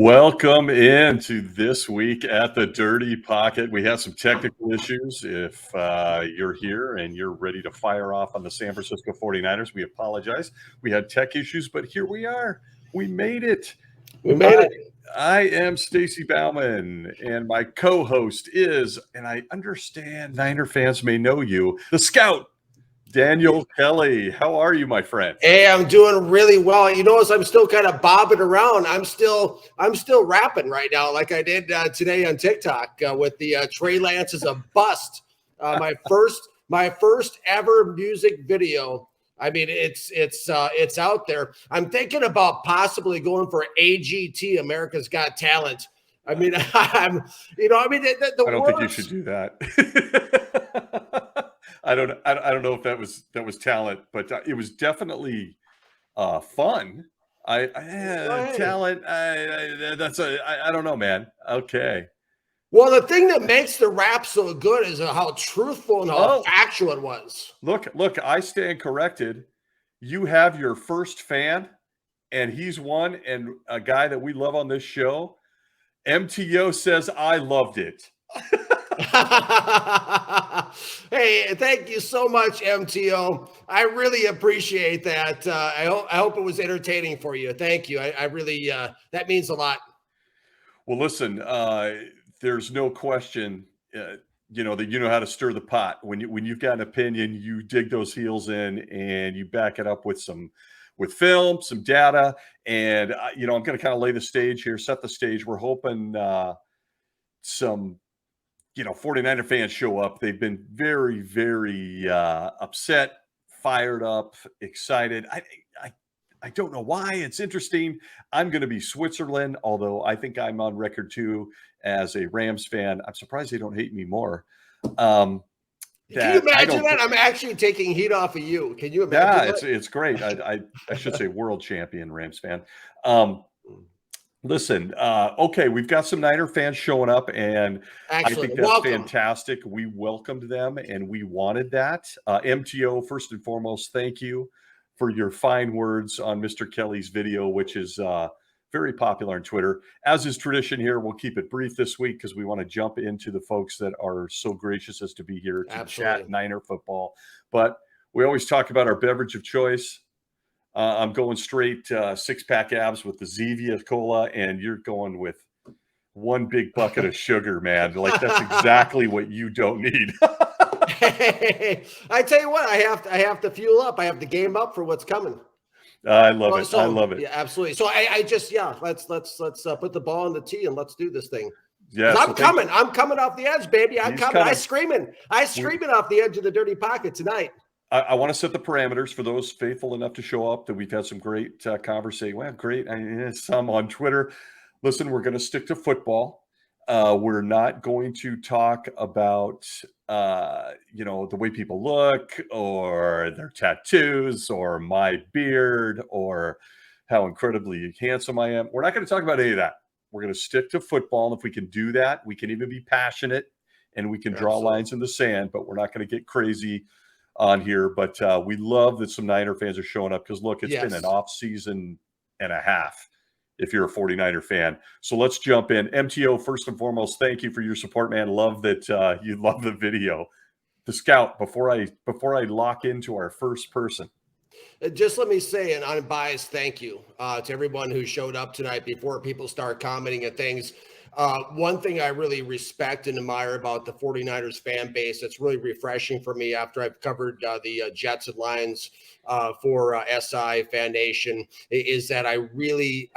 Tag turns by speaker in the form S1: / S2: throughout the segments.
S1: Welcome into this week at the Dirty Pocket. We have some technical issues. If you're here and you're ready to fire off on the San Francisco 49ers, we apologize. We had tech issues, but here we are. We made it.
S2: We made it.
S1: I am Stacy Bauman, and my co-host is, and I understand Niner fans may know you, the Scout, Daniel Kelly. How are you, my friend?
S2: Hey, I'm doing really well. You notice I'm still kind of bobbing around. I'm still rapping right now, like I did today on TikTok with the Trey Lance is a bust. My first ever music video. I mean, it's out there. I'm thinking about possibly going for AGT, America's Got Talent. I mean, I
S1: don't think you should do that. I don't know if that was talent, but it was definitely fun. Talent. I don't know, man. Okay.
S2: Well, the thing that makes the rap so good is how truthful and how factual it was.
S1: Look, I stand corrected. You have your first fan, and he's one, and a guy that we love on this show. MTO says, I loved it.
S2: Hey, thank you so much, MTO. I really appreciate that. I hope it was entertaining for you. Thank you. I really, that means a lot.
S1: Well, listen, there's no question, that you know how to stir the pot. When you've got an opinion, you dig those heels in and you back it up with film, some data. And, I'm going to kind of lay the stage here, set the stage. We're hoping some 49er fans show up. They've been very, very upset, fired up, excited. I don't know why. It's interesting. I'm going to be Switzerland, although I think I'm on record too as a Rams fan. I'm surprised they don't hate me more.
S2: Can you imagine that? I'm actually taking heat off of you. Can you imagine that?
S1: It's great. I should say world champion Rams fan. Listen, okay, we've got some Niner fans showing up, and I think that's fantastic. We welcomed them, and we wanted that. MTO, first and foremost, thank you for your fine words on Mr. Kelly's video, which is very popular on Twitter. As is tradition here, we'll keep it brief this week because we want to jump into the folks that are so gracious as to be here to chat Niner football. But we always talk about our beverage of choice. I'm going straight 6-pack abs with the Zevia Cola, and you're going with one big bucket of sugar, man. Like, that's exactly what you don't need.
S2: Hey, I tell you what, I have to fuel up. I have to game up for what's coming.
S1: I love it. I love it.
S2: Yeah, absolutely. So I just let's put the ball in the tee and let's do this thing.
S1: Yeah,
S2: I'm coming off the edge, baby. I'm coming. I screaming off the edge of the Dirty Pocket tonight.
S1: I want to set the parameters for those faithful enough to show up that we've had some great conversation. Well, great. Some on Twitter. Listen, we're going to stick to football. We're not going to talk about, the way people look or their tattoos or my beard or how incredibly handsome I am. We're not going to talk about any of that. We're going to stick to football. And if we can do that, we can even be passionate and we can draw lines in the sand, but we're not going to get crazy on here. But we love that some Niner fans are showing up because, look, it's been an off season and a half if you're a 49er fan. So let's jump in. MTO, first and foremost, thank you for your support, man. Love that you love the video. The Scout, before I lock into our first person.
S2: Just let me say an unbiased thank you to everyone who showed up tonight before people start commenting at things. One thing I really respect and admire about the 49ers fan base that's really refreshing for me after I've covered the Jets and Lions for SI Fan Nation is that I really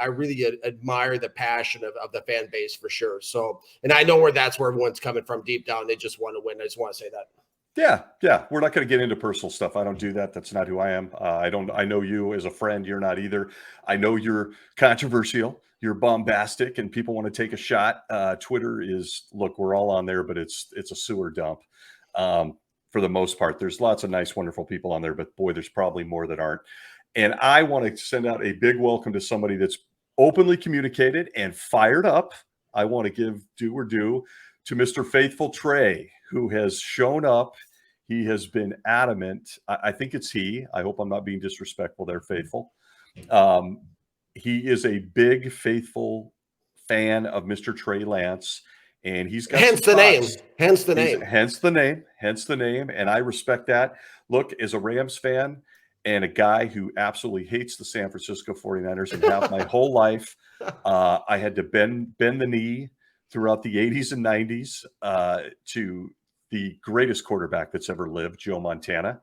S2: admire the passion of the fan base for sure. So, and I know that's where everyone's coming from deep down. They just want to win. I just want to say that.
S1: Yeah. We're not going to get into personal stuff. I don't do that. That's not who I am. I know you as a friend. You're not either. I know you're controversial. You're bombastic and people want to take a shot. Twitter is, look, we're all on there, but it's a sewer dump for the most part. There's lots of nice, wonderful people on there, but boy, there's probably more that aren't. And I want to send out a big welcome to somebody that's openly communicated and fired up. I want to give due to Mr. Faithful Trey, who has shown up. He has been adamant. I think it's he. I hope I'm not being disrespectful there, Faithful. He is a big Faithful fan of Mr. Trey Lance, and he's got
S2: Hence
S1: some
S2: the name.
S1: thoughts.
S2: Hence the name.
S1: Hence the name, and I respect that. Look, as a Rams fan and a guy who absolutely hates the San Francisco 49ers and have my whole life, I had to bend the knee throughout the 80s and 90s to the greatest quarterback that's ever lived, Joe Montana.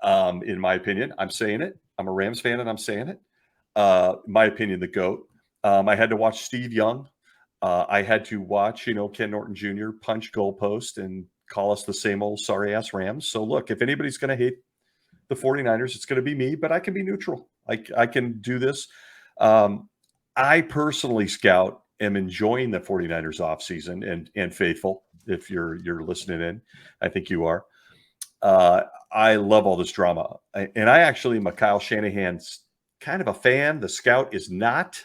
S1: In my opinion, I'm saying it. I'm a Rams fan, and I'm saying it. My opinion, the GOAT. I had to watch Steve Young. I had to watch, Ken Norton Jr. punch goalpost and call us the same old sorry ass Rams. So look, if anybody's going to hate the 49ers, it's going to be me, but I can be neutral. I can do this. I personally, Scout, am enjoying the 49ers offseason and faithful. If you're listening in, I think you are. I love all this drama. And I actually am a Kyle Shanahan's kind of a fan. The Scout is not.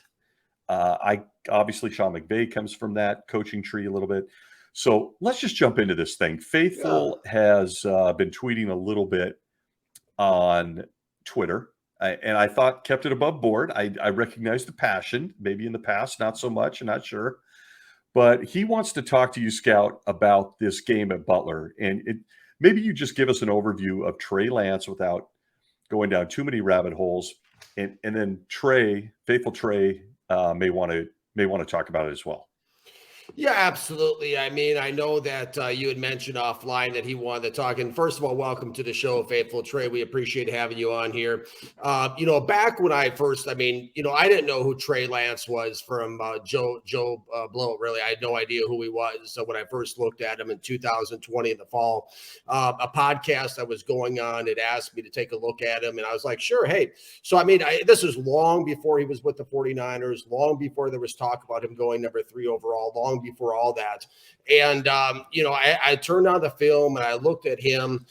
S1: I obviously Sean McVay comes from that coaching tree a little bit. So let's just jump into this thing. Faithful has been tweeting a little bit on Twitter, and I thought kept it above board. I recognize the passion, maybe in the past, not so much, I'm not sure. But he wants to talk to you, Scout, about this game at Butler. And maybe you just give us an overview of Trey Lance without going down too many rabbit holes. And then Trey, faithful Trey, may want to talk about it as well.
S2: Yeah, absolutely. I mean, I know that you had mentioned offline that he wanted to talk. And first of all, welcome to the show, Faithful Trey. We appreciate having you on here. Back when I first, I didn't know who Trey Lance was from Joe Blow. Really, I had no idea who he was. So when I first looked at him in 2020 in the fall, a podcast I was going on had asked me to take a look at him. And I was like, sure. Hey, so this was long before he was with the 49ers, long before there was talk about him going number 3 overall, long before all that. And, I turned on the film and I looked at him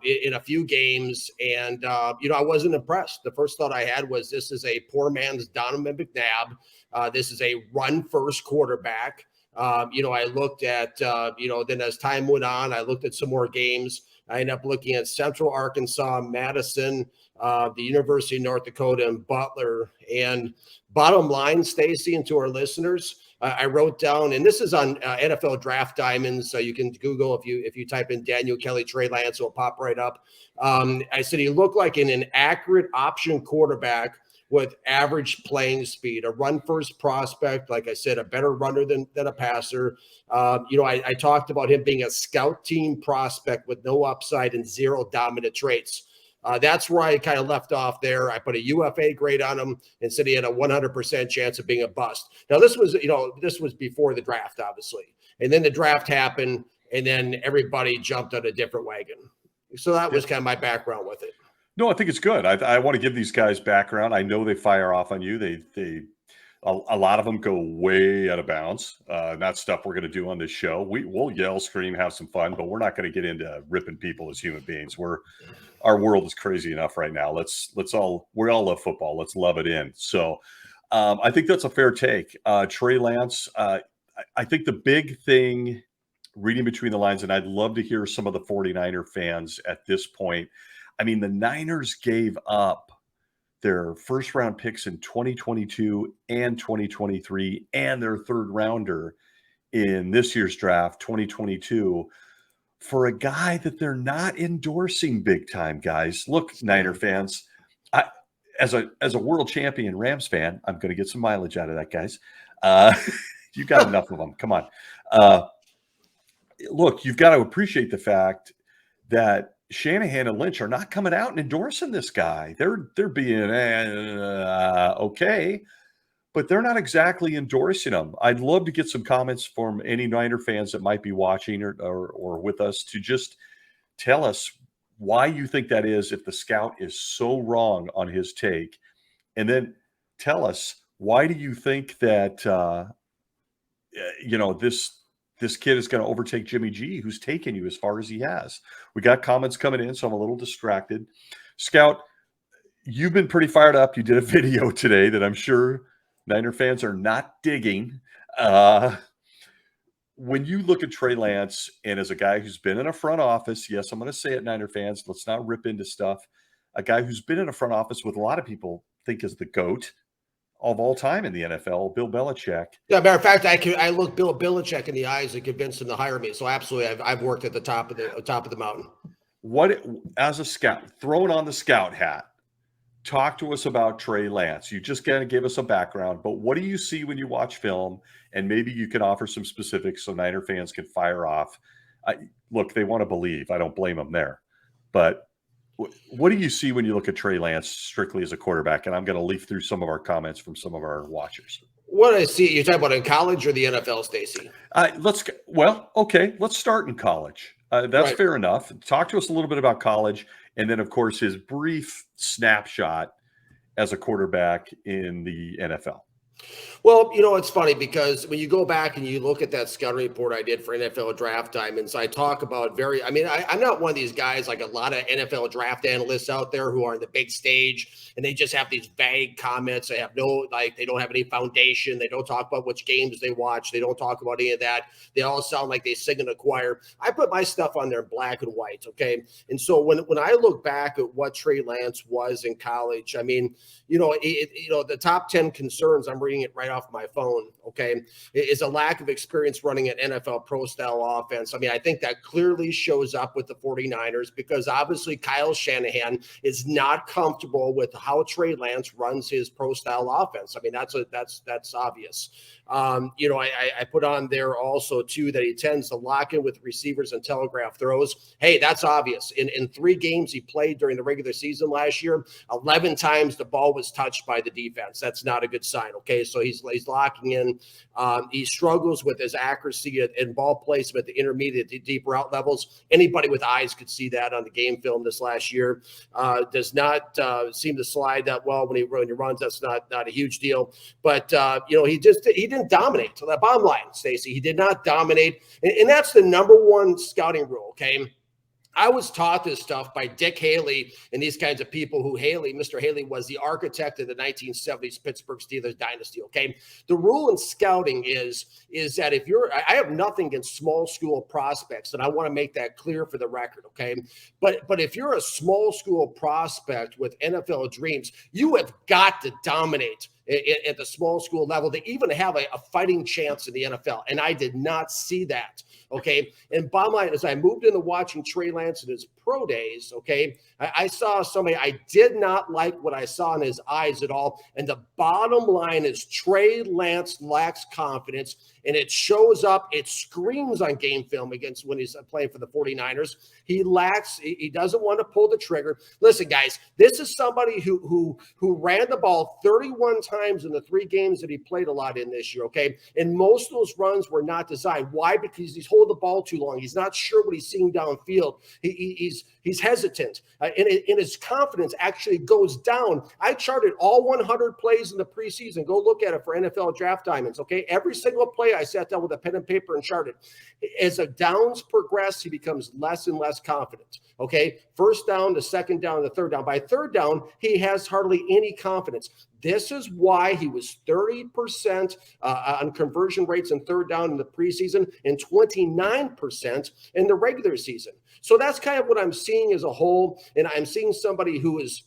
S2: in a few games and, I wasn't impressed. The first thought I had was this is a poor man's Donovan McNabb. This is a run first quarterback. I looked at, then as time went on, I looked at some more games. I ended up looking at Central Arkansas, Madison, the University of North Dakota, and Butler. And bottom line, Stacy, and to our listeners, I wrote down, and this is on NFL Draft Diamonds, so you can Google if you type in Daniel Kelly, Trey Lance, it'll pop right up. I said he looked like an accurate option quarterback with average playing speed, a run-first prospect, like I said, a better runner than a passer. I talked about him being a scout team prospect with no upside and 0 dominant traits. That's where I kind of left off there. I put a UFA grade on him and said he had a 100% chance of being a bust. Now, this was before the draft, obviously. And then the draft happened, and then everybody jumped on a different wagon. So that was kind of my background with it.
S1: No, I think it's good. I want to give these guys background. I know they fire off on you. A lot of them go way out of bounds. Not stuff we're going to do on this show. We'll yell, scream, have some fun, but we're not going to get into ripping people as human beings. Our world is crazy enough right now. We all love football. Let's love it in. So I think that's a fair take. Trey Lance, I think the big thing, reading between the lines, and I'd love to hear some of the 49er fans at this point. I mean, the Niners gave up their first round picks in 2022 and 2023 and their third rounder in this year's draft, 2022, for a guy that they're not endorsing big time, guys. Look, Niner fans, as a world champion Rams fan, I'm going to get some mileage out of that, guys. You got enough of them. Come on. Look, you've got to appreciate the fact that Shanahan and Lynch are not coming out and endorsing this guy. They're being okay, but they're not exactly endorsing him. I'd love to get some comments from any Niner fans that might be watching or with us to just tell us why you think that is, if the scout is so wrong on his take, and then tell us why do you think that this kid is going to overtake Jimmy G, who's taken you as far as he has. We got comments coming in, so I'm a little distracted. Scout, you've been pretty fired up. You did a video today that I'm sure Niner fans are not digging. When you look at Trey Lance, and as a guy who's been in a front office, yes, I'm going to say it, Niner fans, let's not rip into stuff. A guy who's been in a front office with a lot of people think is the GOAT of all time in the NFL, Bill Belichick.
S2: Yeah, matter of fact, I look Bill Belichick in the eyes and convinced him to hire me. So absolutely, I've worked at the top of the mountain.
S1: What, as a scout, throwing on the scout hat, talk to us about Trey Lance. You just got to give us a background, but what do you see when you watch film? And maybe you can offer some specifics so Niner fans can fire off. Look, they want to believe. I don't blame them there. But what do you see when you look at Trey Lance strictly as a quarterback? And I'm going to leaf through some of our comments from some of our watchers.
S2: What I see, you're talking about in college or the NFL, Stacey?
S1: Let's start in college. That's
S2: Right.
S1: fair enough. Talk to us a little bit about college, and then, of course, his brief snapshot as a quarterback in the NFL.
S2: Well, it's funny because when you go back and you look at that scouting report I did for NFL Draft Diamonds, I talk about I'm not one of these guys like a lot of NFL draft analysts out there who are on the big stage and they just have these vague comments. They have they don't have any foundation. They don't talk about which games they watch. They don't talk about any of that. They all sound like they sing in a choir. I put my stuff on there in black and white. Okay. And so when I look back at what Trey Lance was in college, I mean, the top 10 concerns, I'm reading it right off my phone, okay, is a lack of experience running an NFL pro-style offense. I mean, I think that clearly shows up with the 49ers because obviously Kyle Shanahan is not comfortable with how Trey Lance runs his pro-style offense. I mean, that's obvious. I put on there also, too, that he tends to lock in with receivers and telegraph throws. Hey, that's obvious. In 3 games he played during the regular season last year, 11 times the ball was touched by the defense. That's not a good sign, okay? So he's locking in. He struggles with his accuracy and ball placement at the intermediate to deep route levels. Anybody with eyes could see that on the game film this last year. Does not seem to slide that well when he runs. That's not a huge deal. But, he didn't dominate. So that bottom line, Stacey, he did not dominate. And that's the number one scouting rule, okay? I was taught this stuff by Dick Haley and these kinds of people Mr. Haley was the architect of the 1970s Pittsburgh Steelers dynasty, okay? The rule in scouting is that I have nothing against small school prospects, and I want to make that clear for the record, okay? But if you're a small school prospect with NFL dreams, you have got to dominate at the small school level to even have a fighting chance in the NFL. And I did not see that. Okay. And bottom line, as I moved into watching Trey Lance in his pro days, okay, I saw somebody, I did not like what I saw in his eyes at all. And the bottom line is Trey Lance lacks confidence, and it shows up, it screams on game film against when he's playing for the 49ers. He doesn't want to pull the trigger. Listen, guys, this is somebody who ran the ball 31 times in the 3 games that he played a lot in this year, okay? And most of those runs were not designed. Why? Because he's holding the ball too long. He's not sure what he's seeing downfield. He's hesitant, and his confidence actually goes down. I charted all 100 plays in the preseason. Go look at it for NFL Draft Diamonds, okay? Every single play I sat down with a pen and paper and charted. As the downs progress, he becomes less and less confident, okay? First down, the second down, the third down. By third down, he has hardly any confidence. This is why he was 30% on conversion rates in third down in the preseason and 29% in the regular season. So that's kind of what I'm seeing as a whole. And I'm seeing somebody who is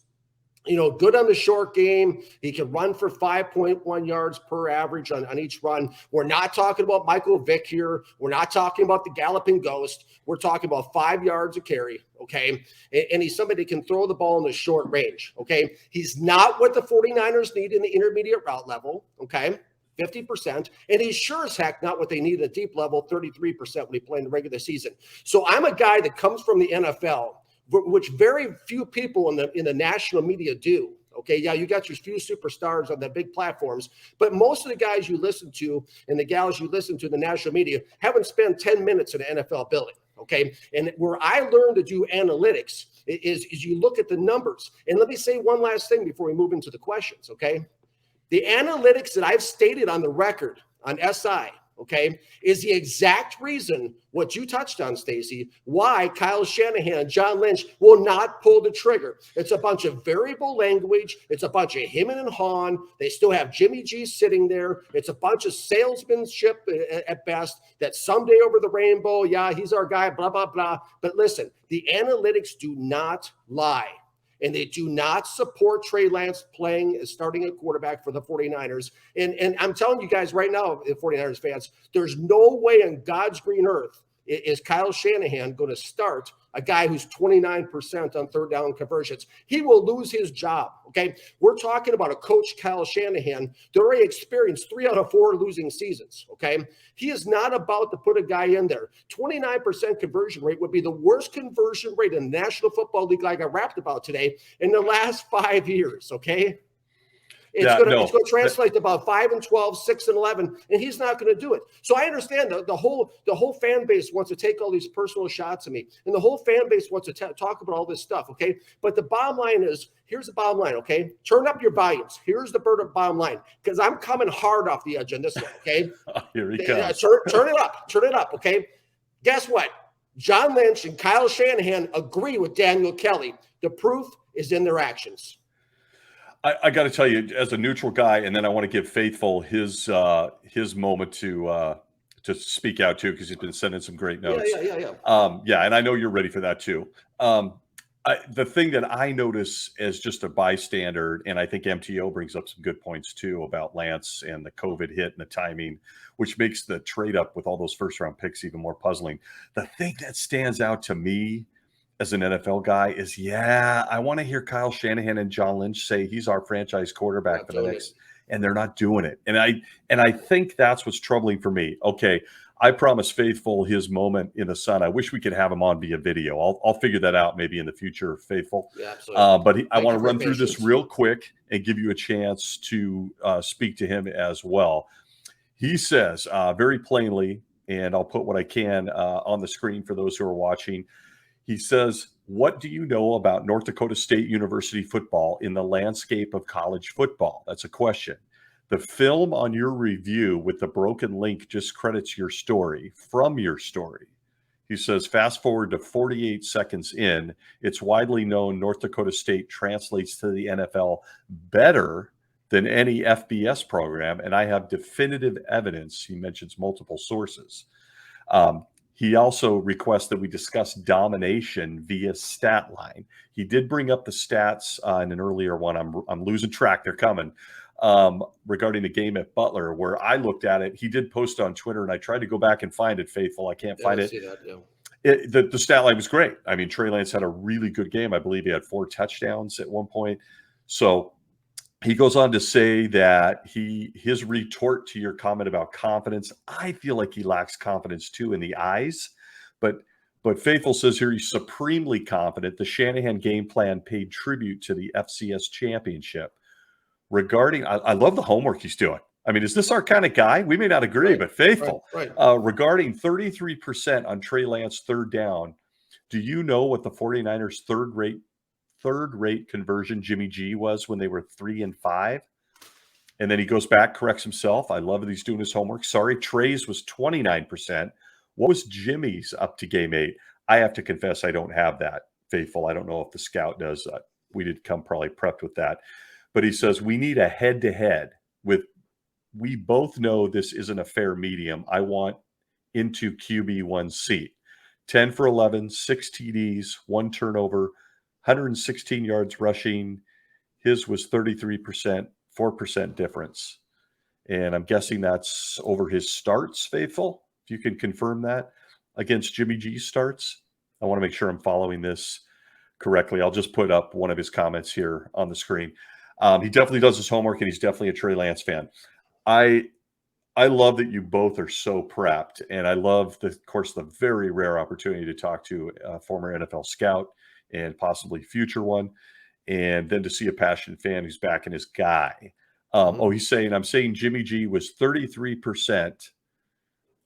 S2: good on the short game. He can run for 5.1 yards per average on each run. We're not talking about Michael Vick here. We're not talking about the galloping ghost. We're talking about 5 yards a carry, okay? And he's somebody that can throw the ball in the short range, okay? He's not what the 49ers need in the intermediate route level, okay? 50%, and he's sure as heck not what they need at deep level, 33% when he played in the regular season. So I'm a guy that comes from the NFL, which very few people in the national media do. Okay, yeah, you got your few superstars on the big platforms, but most of the guys you listen to and the gals you listen to in the national media haven't spent 10 minutes in an NFL building. Okay, and where I learned to do analytics is you look at the numbers. And let me say one last thing before we move into the questions. Okay, the analytics that I've stated on the record on SI, okay, is the exact reason what you touched on, Stacey, why Kyle Shanahan and John Lynch will not pull the trigger. It's a bunch of variable language. It's a bunch of him and Han. They still have Jimmy G sitting there. It's a bunch of salesmanship at best that someday over the rainbow, yeah, he's our guy, blah, blah, blah. But listen, the analytics do not lie. and they do not support Trey Lance starting at quarterback for the 49ers. And I'm telling you guys right now, 49ers fans, there's no way on God's green earth is Kyle Shanahan going to start a guy who's 29% on third down conversions. He will lose his job, okay? We're talking about a coach, Kyle Shanahan, that already experienced 3 out of 4 losing seasons, okay? He is not about to put a guy in there. 29% conversion rate would be the worst conversion rate in the National Football League, like I rapped about today, in the last 5 years, okay? It's going to translate to about 5-12, 6-11, and he's not going to do it. So I understand the whole fan base wants to take all these personal shots at me, and the whole fan base wants to talk about all this stuff, okay? But the bottom line is, here's the bottom line, okay? Turn up your volumes. Here's the bottom line, because I'm coming hard off the edge on this one, okay?
S1: Here he comes.
S2: Turn it up, okay? Guess what? John Lynch and Kyle Shanahan agree with Daniel Kelly. The proof is in their actions.
S1: I got to tell you, as a neutral guy, and then I want to give Faithful his moment to speak out too, because he's been sending some great notes.
S2: Yeah.
S1: And I know you're ready for that too. The thing that I notice as just a bystander, and I think MTO brings up some good points too about Lance and the COVID hit and the timing, which makes the trade up with all those first round picks even more puzzling. The thing that stands out to me as an NFL guy is, I want to hear Kyle Shanahan and John Lynch say he's our franchise quarterback for the next, and they're not doing it. And I think that's what's troubling for me. Okay, I promised Faithful his moment in the sun. I wish we could have him on via video. I'll figure that out maybe in the future, Faithful.
S2: Yeah, absolutely.
S1: But I want to run through this real quick and give you a chance to speak to him as well. He says very plainly, and I'll put what I can on the screen for those who are watching. He says, what do you know about North Dakota State University football in the landscape of college football? That's a question. The film on your review with the broken link just credits your story from your story. He says, fast forward to 48 seconds in, it's widely known North Dakota State translates to the NFL better than any FBS program, and I have definitive evidence. He mentions multiple sources. He also requests that we discuss domination via stat line. He did bring up the stats in an earlier one. I'm losing track. They're coming. Regarding the game at Butler, where I looked at it, he did post on Twitter, and I tried to go back and find it, Faithful. I can't find it.
S2: See that,
S1: The stat line was great. I mean, Trey Lance had a really good game. I believe he had 4 touchdowns at one point. So he goes on to say that his retort to your comment about confidence, I feel like he lacks confidence too in the eyes, but Faithful says here he's supremely confident. The Shanahan game plan paid tribute to the FCS championship. Regarding, I love the homework he's doing. I mean, is this our kind of guy? We may not agree, but Faithful.
S2: Right.
S1: Regarding 33% on Trey Lance third down, do you know what the 49ers third-rate conversion Jimmy G was when they were 3 and 5? And then he goes back, corrects himself. I love that he's doing his homework. Sorry, Trey's was 29%. What was Jimmy's up to game 8? I have to confess I don't have that, Faithful. I don't know if the scout does. We did come probably prepped with that. But he says we need a head-to-head with, we both know this isn't a fair medium. I want into QB1 seat. 10 for 11, 6 TDs, 1 turnover, 116 yards rushing. His was 33%, 4% difference. And I'm guessing that's over his starts, Faithful. If you can confirm that against Jimmy G's starts. I want to make sure I'm following this correctly. I'll just put up one of his comments here on the screen. He definitely does his homework, and he's definitely a Trey Lance fan. I love that you both are so prepped, and I love, of course, the very rare opportunity to talk to a former NFL scout and possibly future one, and then to see a passionate fan who's backing his guy. He's saying, I'm saying Jimmy G was 33%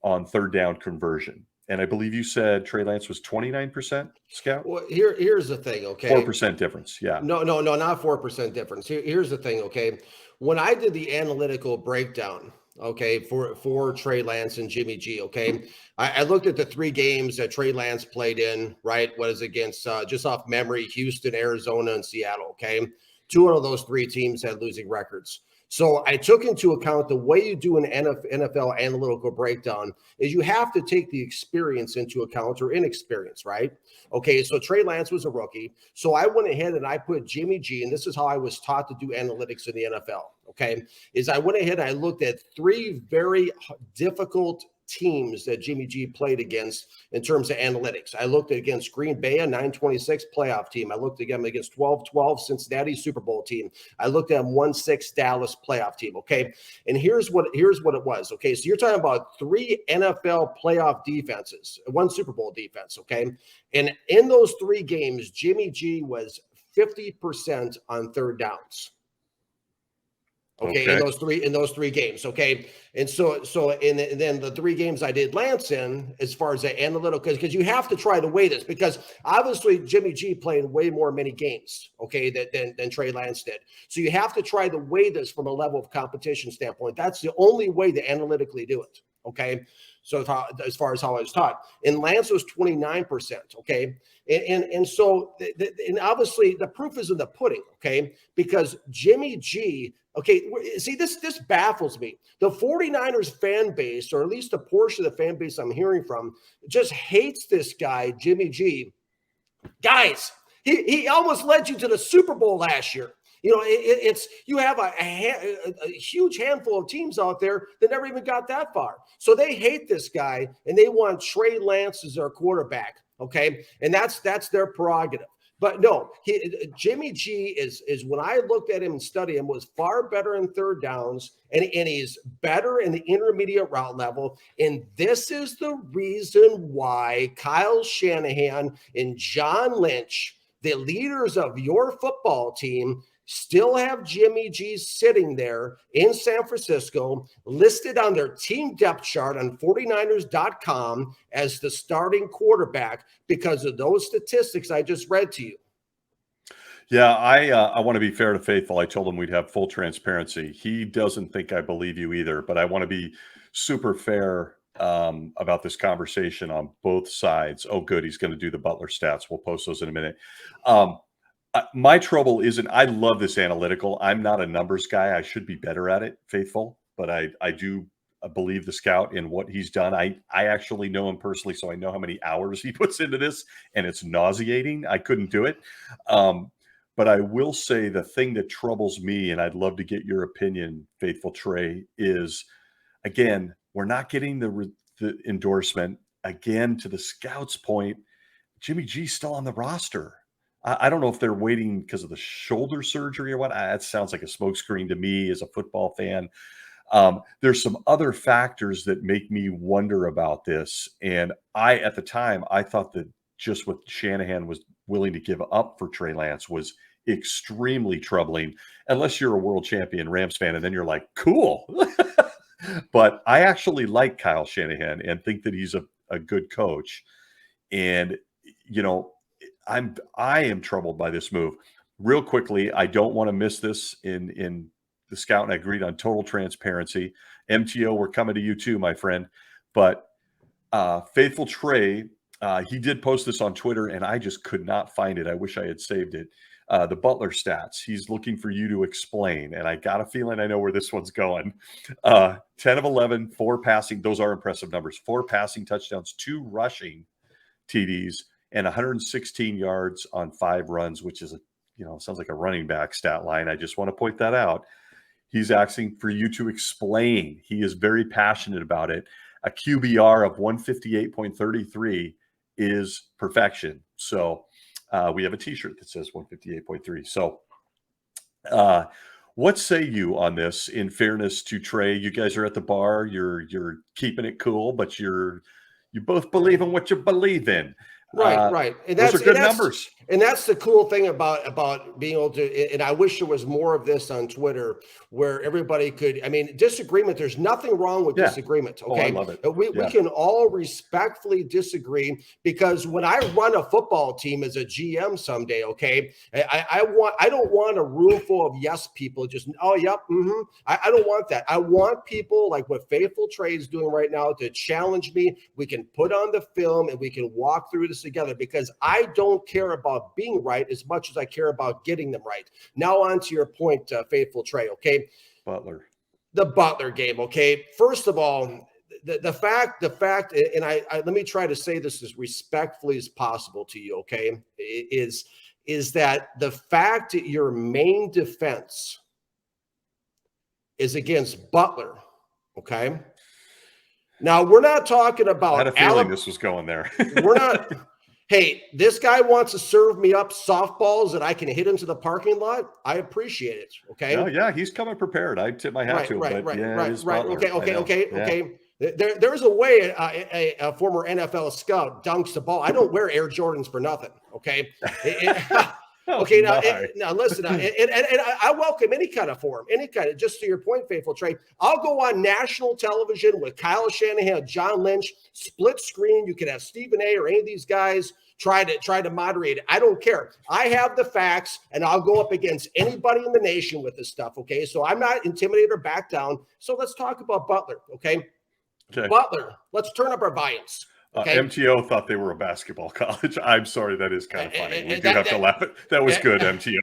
S1: on third down conversion. And I believe you said Trey Lance was 29%, Scout?
S2: Well, here's the thing, okay?
S1: 4% difference, yeah.
S2: No, not 4% difference. Here's the thing, okay? When I did the analytical breakdown, okay, for Trey Lance and Jimmy G, okay, I looked at the 3 games that Trey Lance played in, right? Was against, just off memory, Houston, Arizona, and Seattle, okay? 2 out of those 3 teams had losing records. So I took into account the way you do an NFL analytical breakdown is you have to take the experience into account or inexperience, right? Okay, so Trey Lance was a rookie. So I went ahead and I put Jimmy G, and this is how I was taught to do analytics in the NFL, okay, is I went ahead and I looked at 3 very difficult teams that Jimmy G played against in terms of analytics. I looked at against Green Bay, a 926 playoff team. I looked again against 12-12 Cincinnati Super Bowl team. I looked at 1-6 Dallas playoff team. Okay. And here's what it was. Okay. So you're talking about 3 NFL playoff defenses, 1 Super Bowl defense. Okay. And in those 3 games, Jimmy G was 50% on third downs. Okay, in those three games. Okay, and then the 3 games I did Lance in, as far as the analytical, because you have to try to weigh this, because obviously Jimmy G played way more many games, okay, than Trey Lance did. So you have to try to weigh this from a level of competition standpoint. That's the only way to analytically do it. Okay, so as far as how I was taught, and Lance was 29%. Okay, and so and obviously the proof is in the pudding. Okay, because Jimmy G. Okay, see, this baffles me. The 49ers fan base, or at least a portion of the fan base I'm hearing from, just hates this guy, Jimmy G. Guys, he almost led you to the Super Bowl last year. You know, it's you have a huge handful of teams out there that never even got that far. So they hate this guy, and they want Trey Lance as their quarterback, okay? And that's their prerogative. But no, Jimmy G is when I looked at him and studied him, was far better in third downs, and he's better in the intermediate route level. And this is the reason why Kyle Shanahan and John Lynch, the leaders of your football team, still have Jimmy G sitting there in San Francisco, listed on their team depth chart on 49ers.com as the starting quarterback because of those statistics I just read to you.
S1: Yeah, I want to be fair to Faithful. I told him we'd have full transparency. He doesn't think I believe you either, but I want to be super fair about this conversation on both sides. Oh, good. He's going to do the Butler stats. We'll post those in a minute. My trouble isn't, I love this analytical. I'm not a numbers guy. I should be better at it, Faithful, but I do believe the scout in what he's done. I actually know him personally, so I know how many hours he puts into this, and it's nauseating. I couldn't do it. But I will say the thing that troubles me, and I'd love to get your opinion, Faithful Trey, is, again, we're not getting the endorsement. Again, to the scout's point, Jimmy G's still on the roster. I don't know if they're waiting because of the shoulder surgery or what. That sounds like a smokescreen to me as a football fan. There's some other factors that make me wonder about this. And at the time, I thought that just what Shanahan was willing to give up for Trey Lance was extremely troubling, unless you're a world champion Rams fan, and then you're like, cool. But I actually like Kyle Shanahan and think that he's a good coach. And, you know, I am troubled by this move. Real quickly, I don't want to miss this in the scout, and I agreed on total transparency. MTO, we're coming to you too, my friend. But Faithful Trey, he did post this on Twitter, and I just could not find it. I wish I had saved it. The Butler stats. He's looking for you to explain, and I got a feeling I know where this one's going. 10 of 11, 4 passing. Those are impressive numbers. 4 passing touchdowns, 2 rushing TDs, and 116 yards on 5 runs, which is sounds like a running back stat line. I just want to point that out. He's asking for you to explain. He is very passionate about it. A QBR of 158.33 is perfection. So we have a t-shirt that says 158.3. So what say you on this, in fairness to Trey? You guys are at the bar. You're keeping it cool, but you both believe in what you believe in.
S2: Right.
S1: And those are good numbers.
S2: And that's the cool thing about being able to, and I wish there was more of this on Twitter where everybody could, disagreement, there's nothing wrong with disagreement. Okay.
S1: I love it.
S2: We can all respectfully disagree, because when I run a football team as a GM someday, okay, I don't want a room full of yes people just, oh, yep. Mm-hmm. I don't want that. I want people like what Faithful Trey is doing right now to challenge me. We can put on the film and we can walk through this together, because I don't care about being right as much as I care about getting them right. Now on to your point, Faithful Trey, okay?
S1: Butler.
S2: The Butler game. Okay. First of all, the fact, and I let me try to say this as respectfully as possible to you. Okay. Is that the fact that your main defense is against Butler. Okay. Now we're not talking about
S1: I had a feeling this was going there.
S2: We're not. Hey, this guy wants to serve me up softballs that I can hit into the parking lot. I appreciate it. Okay.
S1: No, yeah, he's coming prepared. I tip my hat to him. Right.
S2: Okay. There's a way a former NFL scout dunks the ball. I don't wear Air Jordans for nothing. Okay. Okay, now listen, and I welcome any kind of forum, just to your point, Faithful Trey. I'll go on national television with Kyle Shanahan, John Lynch, split screen. You can have Stephen A. or any of these guys try to moderate it. I don't care. I have the facts, and I'll go up against anybody in the nation with this stuff, okay? So I'm not intimidated or back down. So let's talk about Butler, okay? Butler, let's turn up our volumes. Okay.
S1: MTO thought they were a basketball college. I'm sorry, that is kind of funny. We do have to laugh at that. Was good, MTO.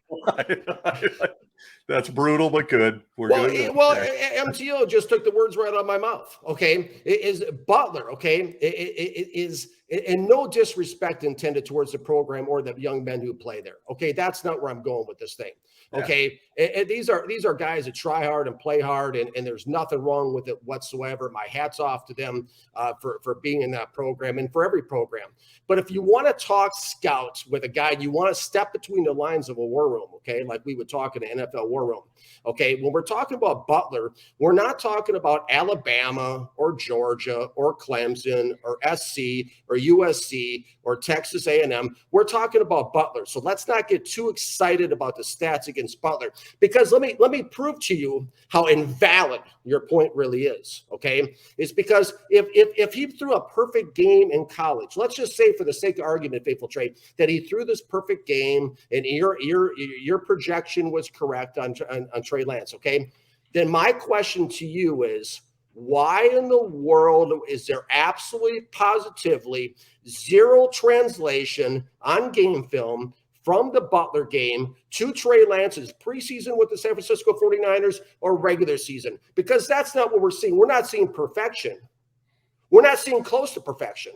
S1: That's brutal, but good.
S2: MTO just took the words right out of my mouth. Okay, it is Butler. Okay, it is, and no disrespect intended towards the program or the young men who play there. Okay, that's not where I'm going with this thing. Okay, and these are guys that try hard and play hard, and there's nothing wrong with it whatsoever. My hat's off to them for being in that program and for every program. But if you want to talk scouts with a guy, you want to step between the lines of a war room, okay, like we would talk in an NFL war room. Okay, when we're talking about Butler, we're not talking about Alabama or Georgia or Clemson or SC or USC or Texas A&M. We're talking about Butler. So let's not get too excited about the stats against Butler, because let me prove to you how invalid your point really is. Okay, it's because if he threw a perfect game in college, let's just say for the sake of argument, Faithful Trey, that he threw this perfect game and your projection was correct on Trey Lance, okay? Then my question to you is, why in the world is there absolutely positively zero translation on game film from the Butler game to Trey Lance's preseason with the San Francisco 49ers or regular season? Because that's not what we're seeing. We're not seeing perfection. We're not seeing close to perfection.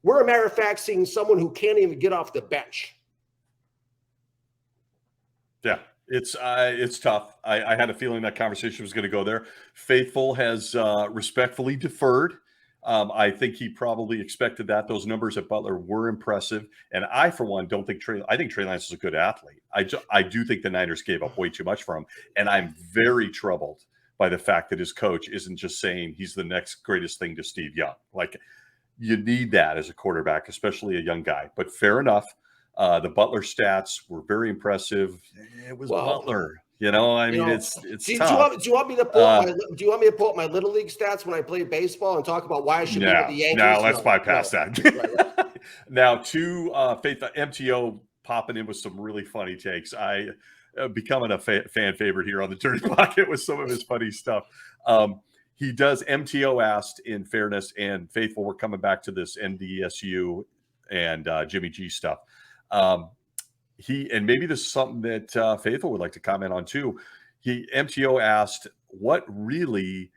S2: We're, a matter of fact, seeing someone who can't even get off the bench.
S1: Yeah, it's tough. I had a feeling that conversation was going to go there. Faithful has respectfully deferred. I think he probably expected that. Those numbers at Butler were impressive. And I, for one, don't think I think Trey Lance is a good athlete. I do think the Niners gave up way too much for him. And I'm very troubled by the fact that his coach isn't just saying he's the next greatest thing to Steve Young. Like, you need that as a quarterback, especially a young guy. But fair enough. The Butler stats were very impressive. It was Butler. It's tough.
S2: Do you want me to pull up my little league stats when I play baseball and talk about why I should be with the Yankees?
S1: No, let's bypass that. Right. Now, to Faith MTO popping in with some really funny takes. I becoming a fan favorite here on the Dirty Pocket with some of his funny stuff. He does. MTO asked, in fairness, and Faithful, we're coming back to this NDSU and Jimmy G stuff. And maybe this is something that Faithful would like to comment on too. MTO asked, what really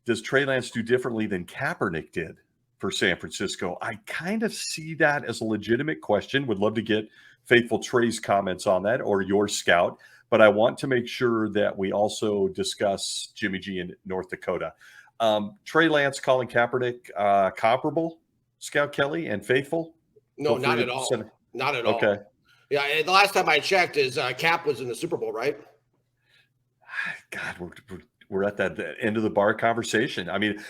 S1: does Trey Lance do differently than Kaepernick did for San Francisco? I kind of see that as a legitimate question. Would love to get Faithful Trey's comments on that, or your scout. But I want to make sure that we also discuss Jimmy G in North Dakota. Trey Lance calling Kaepernick comparable, Scout Kelly and Faithful?
S2: No, not at all. Not at all.
S1: Okay.
S2: Yeah, and the last time I checked, Cap was in the Super Bowl, right?
S1: God, we're at that end of the bar conversation. I mean,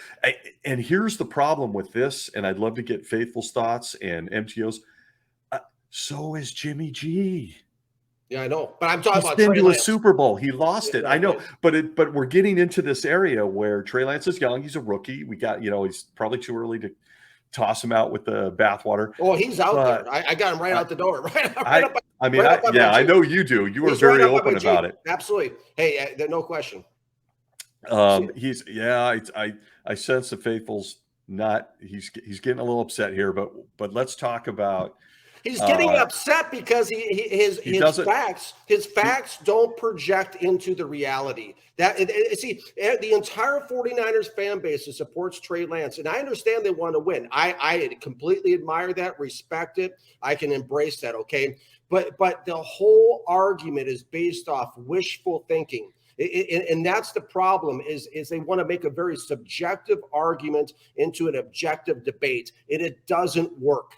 S1: and here's the problem with this, and I'd love to get Faithful's thoughts and MTO's. So is Jimmy G.
S2: Yeah, I know, but I'm talking about
S1: Trey
S2: Lance.
S1: A Super Bowl. He lost it. I know, but we're getting into this area where Trey Lance is young. He's a rookie. We got, he's probably too early to toss him out with the bathwater.
S2: Oh, he's out there. I got him right out the door.
S1: I know you do. You were very open about it.
S2: Absolutely. Hey, no question.
S1: I sense the Faithful's not. He's getting a little upset here, but let's talk about
S2: He's getting upset because his facts don't project into the reality. The entire 49ers fan base that supports Trey Lance, and I understand they want to win. I completely admire that, respect it. I can embrace that, okay? But the whole argument is based off wishful thinking. And that's the problem is they want to make a very subjective argument into an objective debate, and it doesn't work.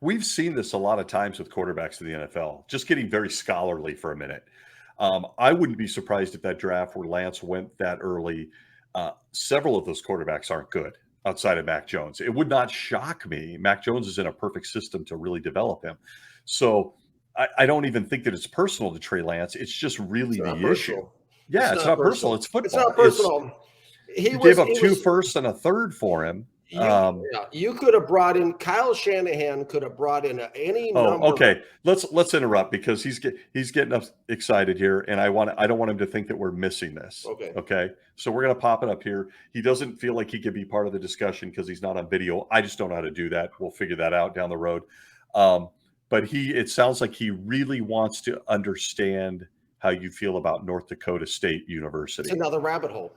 S1: We've seen this a lot of times with quarterbacks in the NFL, just getting very scholarly for a minute. I wouldn't be surprised if that draft where Lance went that early, several of those quarterbacks aren't good outside of Mac Jones. It would not shock me. Mac Jones is in a perfect system to really develop him. So I don't even think that it's personal to Trey Lance. It's just really the issue. Yeah, it's not personal. It's football.
S2: It's not personal.
S1: He gave up 2 firsts and a third for him.
S2: You could have brought in Kyle Shanahan. Could have brought in any.
S1: Okay. Let's interrupt because he's getting us excited here, and I don't want him to think that we're missing this. Okay. So we're gonna pop it up here. He doesn't feel like he could be part of the discussion because he's not on video. I just don't know how to do that. We'll figure that out down the road. But it sounds like he really wants to understand how you feel about North Dakota State University.
S2: It's another rabbit hole.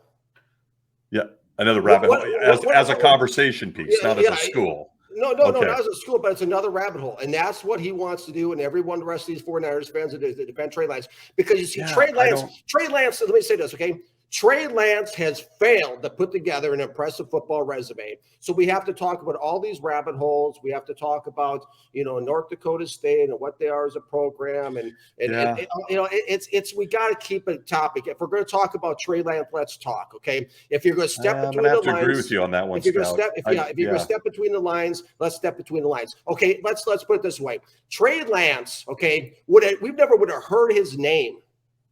S1: Yeah. Another rabbit hole as a conversation piece, not as a school.
S2: No, not as a school, but it's another rabbit hole. And that's what he wants to do. And everyone, the rest of these 49ers fans that defend Trey Lance, because you see, Trey Lance, let me say this, okay? Trey Lance has failed to put together an impressive football resume. So we have to talk about all these rabbit holes. We have to talk about, North Dakota State and what they are as a program. And we got to keep a topic. If we're going to talk about Trey Lance, let's talk. Okay. If you're going to step between the lines, I have to agree with
S1: you on that one.
S2: If you're going to step between the lines, let's step between the lines. Okay. Let's put it this way. Trey Lance, okay, we've never would have heard his name.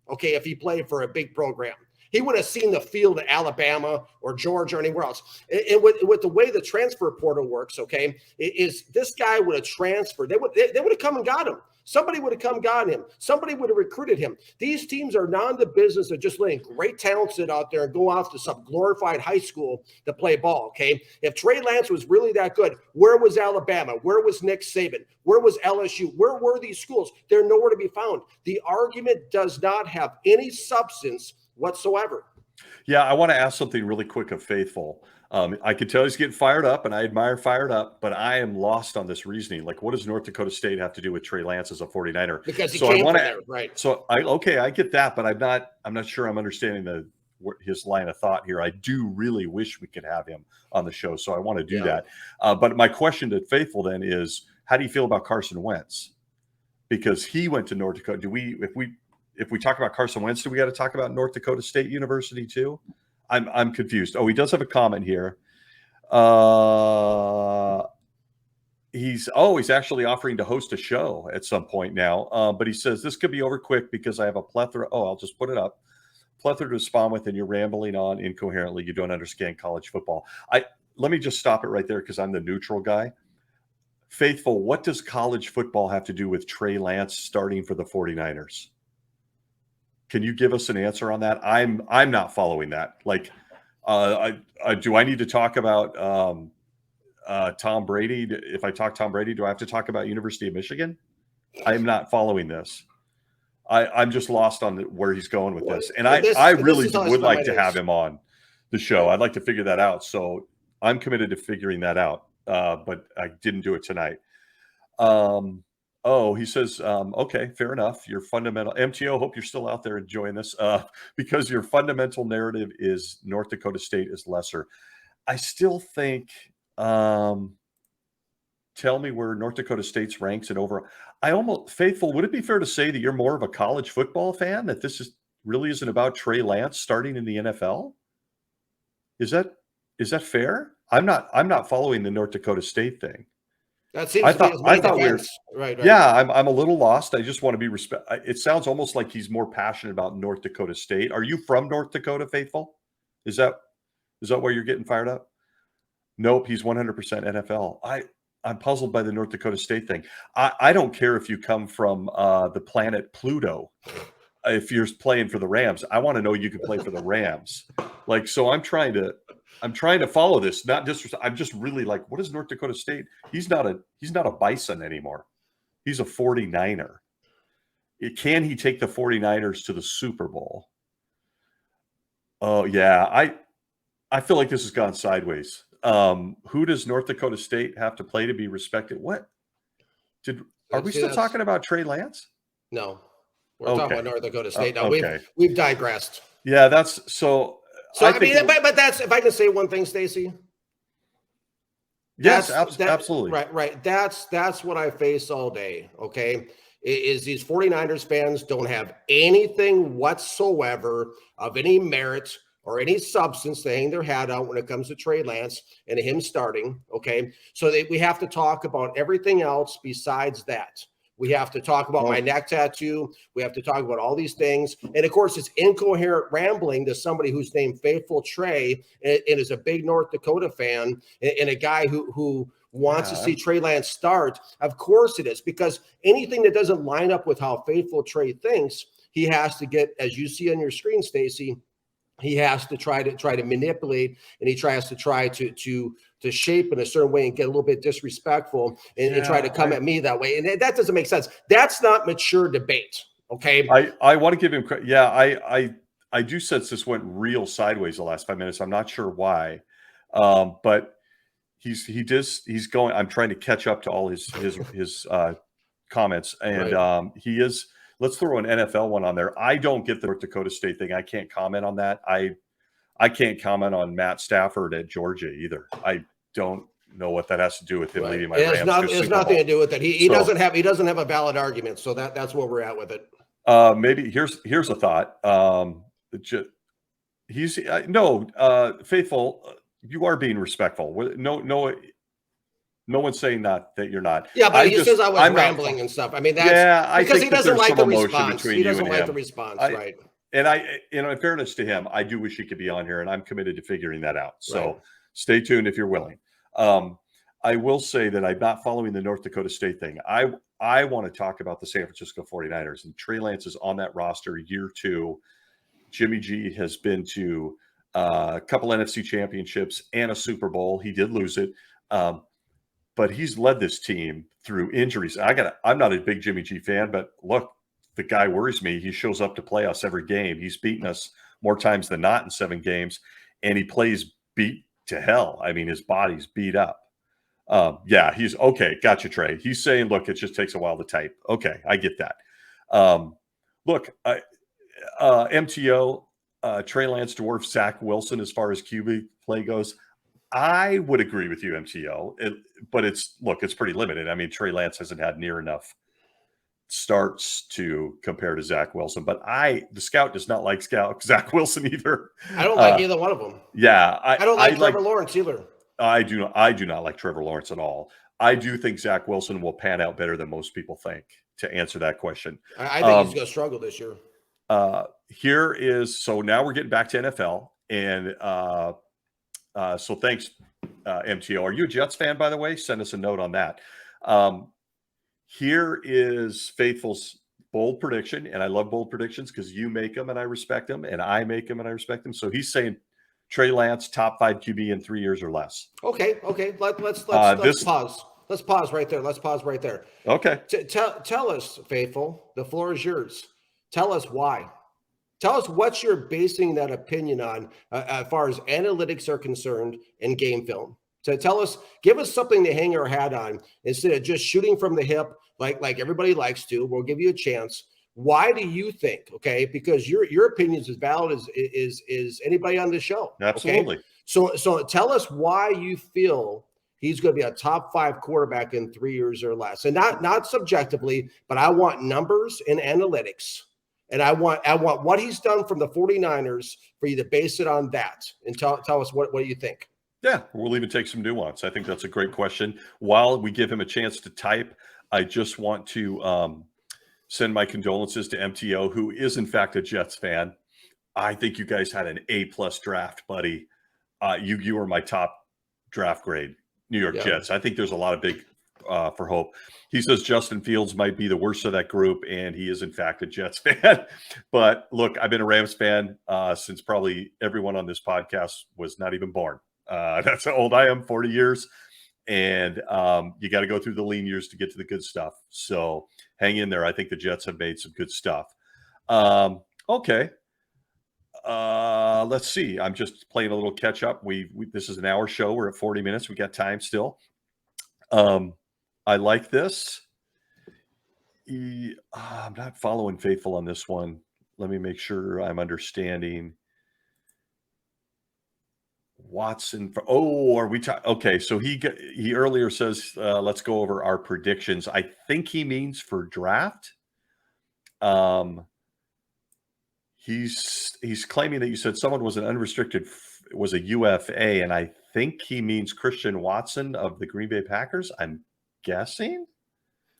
S2: Okay. If he played for a big program. He would have seen the field at Alabama or Georgia or anywhere else. And with the way the transfer portal works, okay, is this guy would have transferred. They would have come and got him. Somebody would have come and got him. Somebody would have recruited him. These teams are not in the business of just letting great talent sit out there and go off to some glorified high school to play ball, okay? If Trey Lance was really that good, where was Alabama? Where was Nick Saban? Where was LSU? Where were these schools? They're nowhere to be found. The argument does not have any substance whatsoever.
S1: Yeah, I want to ask something really quick of Faithful. I can tell he's getting fired up, and I admire fired up, but I am lost on this reasoning. Like, what does North Dakota State have to do with Trey Lance as a 49er?
S2: Because he came from there, right?
S1: So I get that, but I'm not sure I'm understanding his line of thought here. I do really wish we could have him on the show, so I want to do that. But my question to Faithful then is, how do you feel about Carson Wentz? Because he went to North Dakota. If we talk about Carson Wentz, do we got to talk about North Dakota State University too? I'm confused. Oh, he does have a comment here. He's actually offering to host a show at some point now. But he says this could be over quick because I have a plethora. Oh, I'll just put it up. Plethora to respond with, and you're rambling on incoherently. You don't understand college football. Let me just stop it right there because I'm the neutral guy. Faithful, what does college football have to do with Trey Lance starting for the 49ers? Can you give us an answer on that? I'm not following that. Like, do I need to talk about Tom Brady? If I talk Tom Brady, do I have to talk about University of Michigan? I'm not following this. I'm just lost on where he's going with this. And I really would like to have him on the show. I'd like to figure that out. So I'm committed to figuring that out. But I didn't do it tonight. He says, okay, fair enough. Your fundamental MTO, hope you're still out there enjoying this, because your fundamental narrative is North Dakota State is lesser. I still think, tell me where North Dakota State's ranks and over. Faithful, would it be fair to say that you're more of a college football fan, that this really isn't about Trey Lance starting in the NFL? Is that fair? I'm not following the North Dakota State thing.
S2: That seems I thought we were right.
S1: Yeah, I'm a little lost. I just want to be it sounds almost like he's more passionate about North Dakota State. Are you from North Dakota, Faithful? Is that why you're getting fired up? Nope, he's 100% NFL. I'm puzzled by the North Dakota State thing. I don't care if you come from the planet Pluto. If you're playing for the Rams, I want to know you can play for the Rams. Like, so I'm trying to follow this. I'm just really like, what is North Dakota State? He's not a Bison anymore. He's a 49er. Can he take the 49ers to the Super Bowl? Oh, yeah. I feel like this has gone sideways. Who does North Dakota State have to play to be respected? What? Are we
S2: See,
S1: still talking about Trey Lance?
S2: No. We're talking
S1: Okay.
S2: about North Dakota State. Now
S1: Okay.
S2: we've digressed.
S1: Yeah, that's so.
S2: So I mean, but that's, if I can say one thing, Stacy.
S1: Yes, absolutely.
S2: Right. That's what I face all day. Okay. Is these 49ers fans don't have anything whatsoever of any merit or any substance to hang their hat on when it comes to Trey Lance and him starting. Okay. So we have to talk about everything else besides that. We have to talk about my neck tattoo. We have to talk about all these things. And of course, it's incoherent rambling to somebody who's named Faithful Trey and is a big North Dakota fan and a guy who wants to see Trey Lance start. Of course it is, because anything that doesn't line up with how Faithful Trey thinks, he has to get, as you see on your screen, Stacy, he has to try to manipulate, and he tries to try to shape in a certain way and get a little bit disrespectful and try to come at me that way. And that doesn't make sense. That's not mature debate. Okay.
S1: I want to give him credit. Yeah, I do sense this went real sideways the last 5 minutes. I'm not sure why. But he's going. I'm trying to catch up to all his comments. And he is. Let's throw an NFL one on there. I don't get the North Dakota State thing. I can't comment on that. I can't comment on Matt Stafford at Georgia either. I don't know what that has to do with him leading my Rams.
S2: It has nothing to do with it. He doesn't have a valid argument. So that's where we're at with it.
S1: Maybe here's a thought. Faithful, you are being respectful. No one's saying that you're not.
S2: Yeah, but he says I was rambling and stuff. I mean, that's because he doesn't like the response. He doesn't like the response, right?
S1: And in fairness to him, I do wish he could be on here, and I'm committed to figuring that out. So stay tuned if you're willing. I will say that I'm not following the North Dakota State thing. I want to talk about the San Francisco 49ers, and Trey Lance is on that roster year 2. Jimmy G has been to a couple NFC championships and a Super Bowl. He did lose it. But he's led this team through injuries. I'm not a big Jimmy G fan, but look, the guy worries me. He shows up to play us every game. He's beaten us more times than not in 7 games, and he plays beat to hell. I mean, his body's beat up. He's okay. Gotcha, Trey. He's saying, look, it just takes a while to type. Okay, I get that. MTO, Trey Lance dwarfs Zach Wilson as far as QB play goes. I would agree with you, MTO, but it's pretty limited. I mean, Trey Lance hasn't had near enough starts to compare to Zach Wilson, but the scout does not like Zach Wilson either.
S2: I don't like either one of them.
S1: Yeah.
S2: I don't like Trevor Lawrence either.
S1: I do not like Trevor Lawrence at all. I do think Zach Wilson will pan out better than most people think, to answer that question.
S2: I think he's going to struggle this year.
S1: So now we're getting back to NFL, and so thanks, MTO. Are you a Jets fan, by the way? Send us a note on that. Here is Faithful's bold prediction, and I love bold predictions because you make them and I respect them, and I make them and I respect them. So he's saying Trey Lance, top 5 QB in 3 years or less.
S2: Okay. Let's pause. Let's pause right there.
S1: Okay.
S2: Tell us, Faithful, the floor is yours. Tell us why. Tell us what you're basing that opinion on as far as analytics are concerned and game film. So give us something to hang our hat on instead of just shooting from the hip like everybody likes to. We'll give you a chance. Why do you think? Okay, because your opinion is as valid as anybody on the show.
S1: Absolutely.
S2: Okay? So tell us why you feel he's going to be a top 5 quarterback in 3 years or less, and not subjectively, but I want numbers and analytics. And I want what he's done from the 49ers for you to base it on that and tell us what do you think?
S1: Yeah, we'll even take some nuance. I think that's a great question. While we give him a chance to type, I just want to send my condolences to MTO, who is in fact a Jets fan. I think you guys had an A+ draft, buddy. You were my top draft grade, New York Jets. I think there's a lot of big for hope. He says Justin Fields might be the worst of that group, and he is in fact a Jets fan. But look, I've been a Rams fan since probably everyone on this podcast was not even born. That's how old I am, 40 years. And you got to go through the lean years to get to the good stuff. So hang in there. I think the Jets have made some good stuff. Okay. Let's see. I'm just playing a little catch up. This is an hour show. We're at 40 minutes. We got time still. I like this. I'm not following Faithful on this one. Let me make sure I'm understanding. Watson. Are we talking? Okay, so he earlier says let's go over our predictions. I think he means for draft. He's claiming that you said someone was an unrestricted was a UFA, and I think he means Christian Watson of the Green Bay Packers. I'm guessing.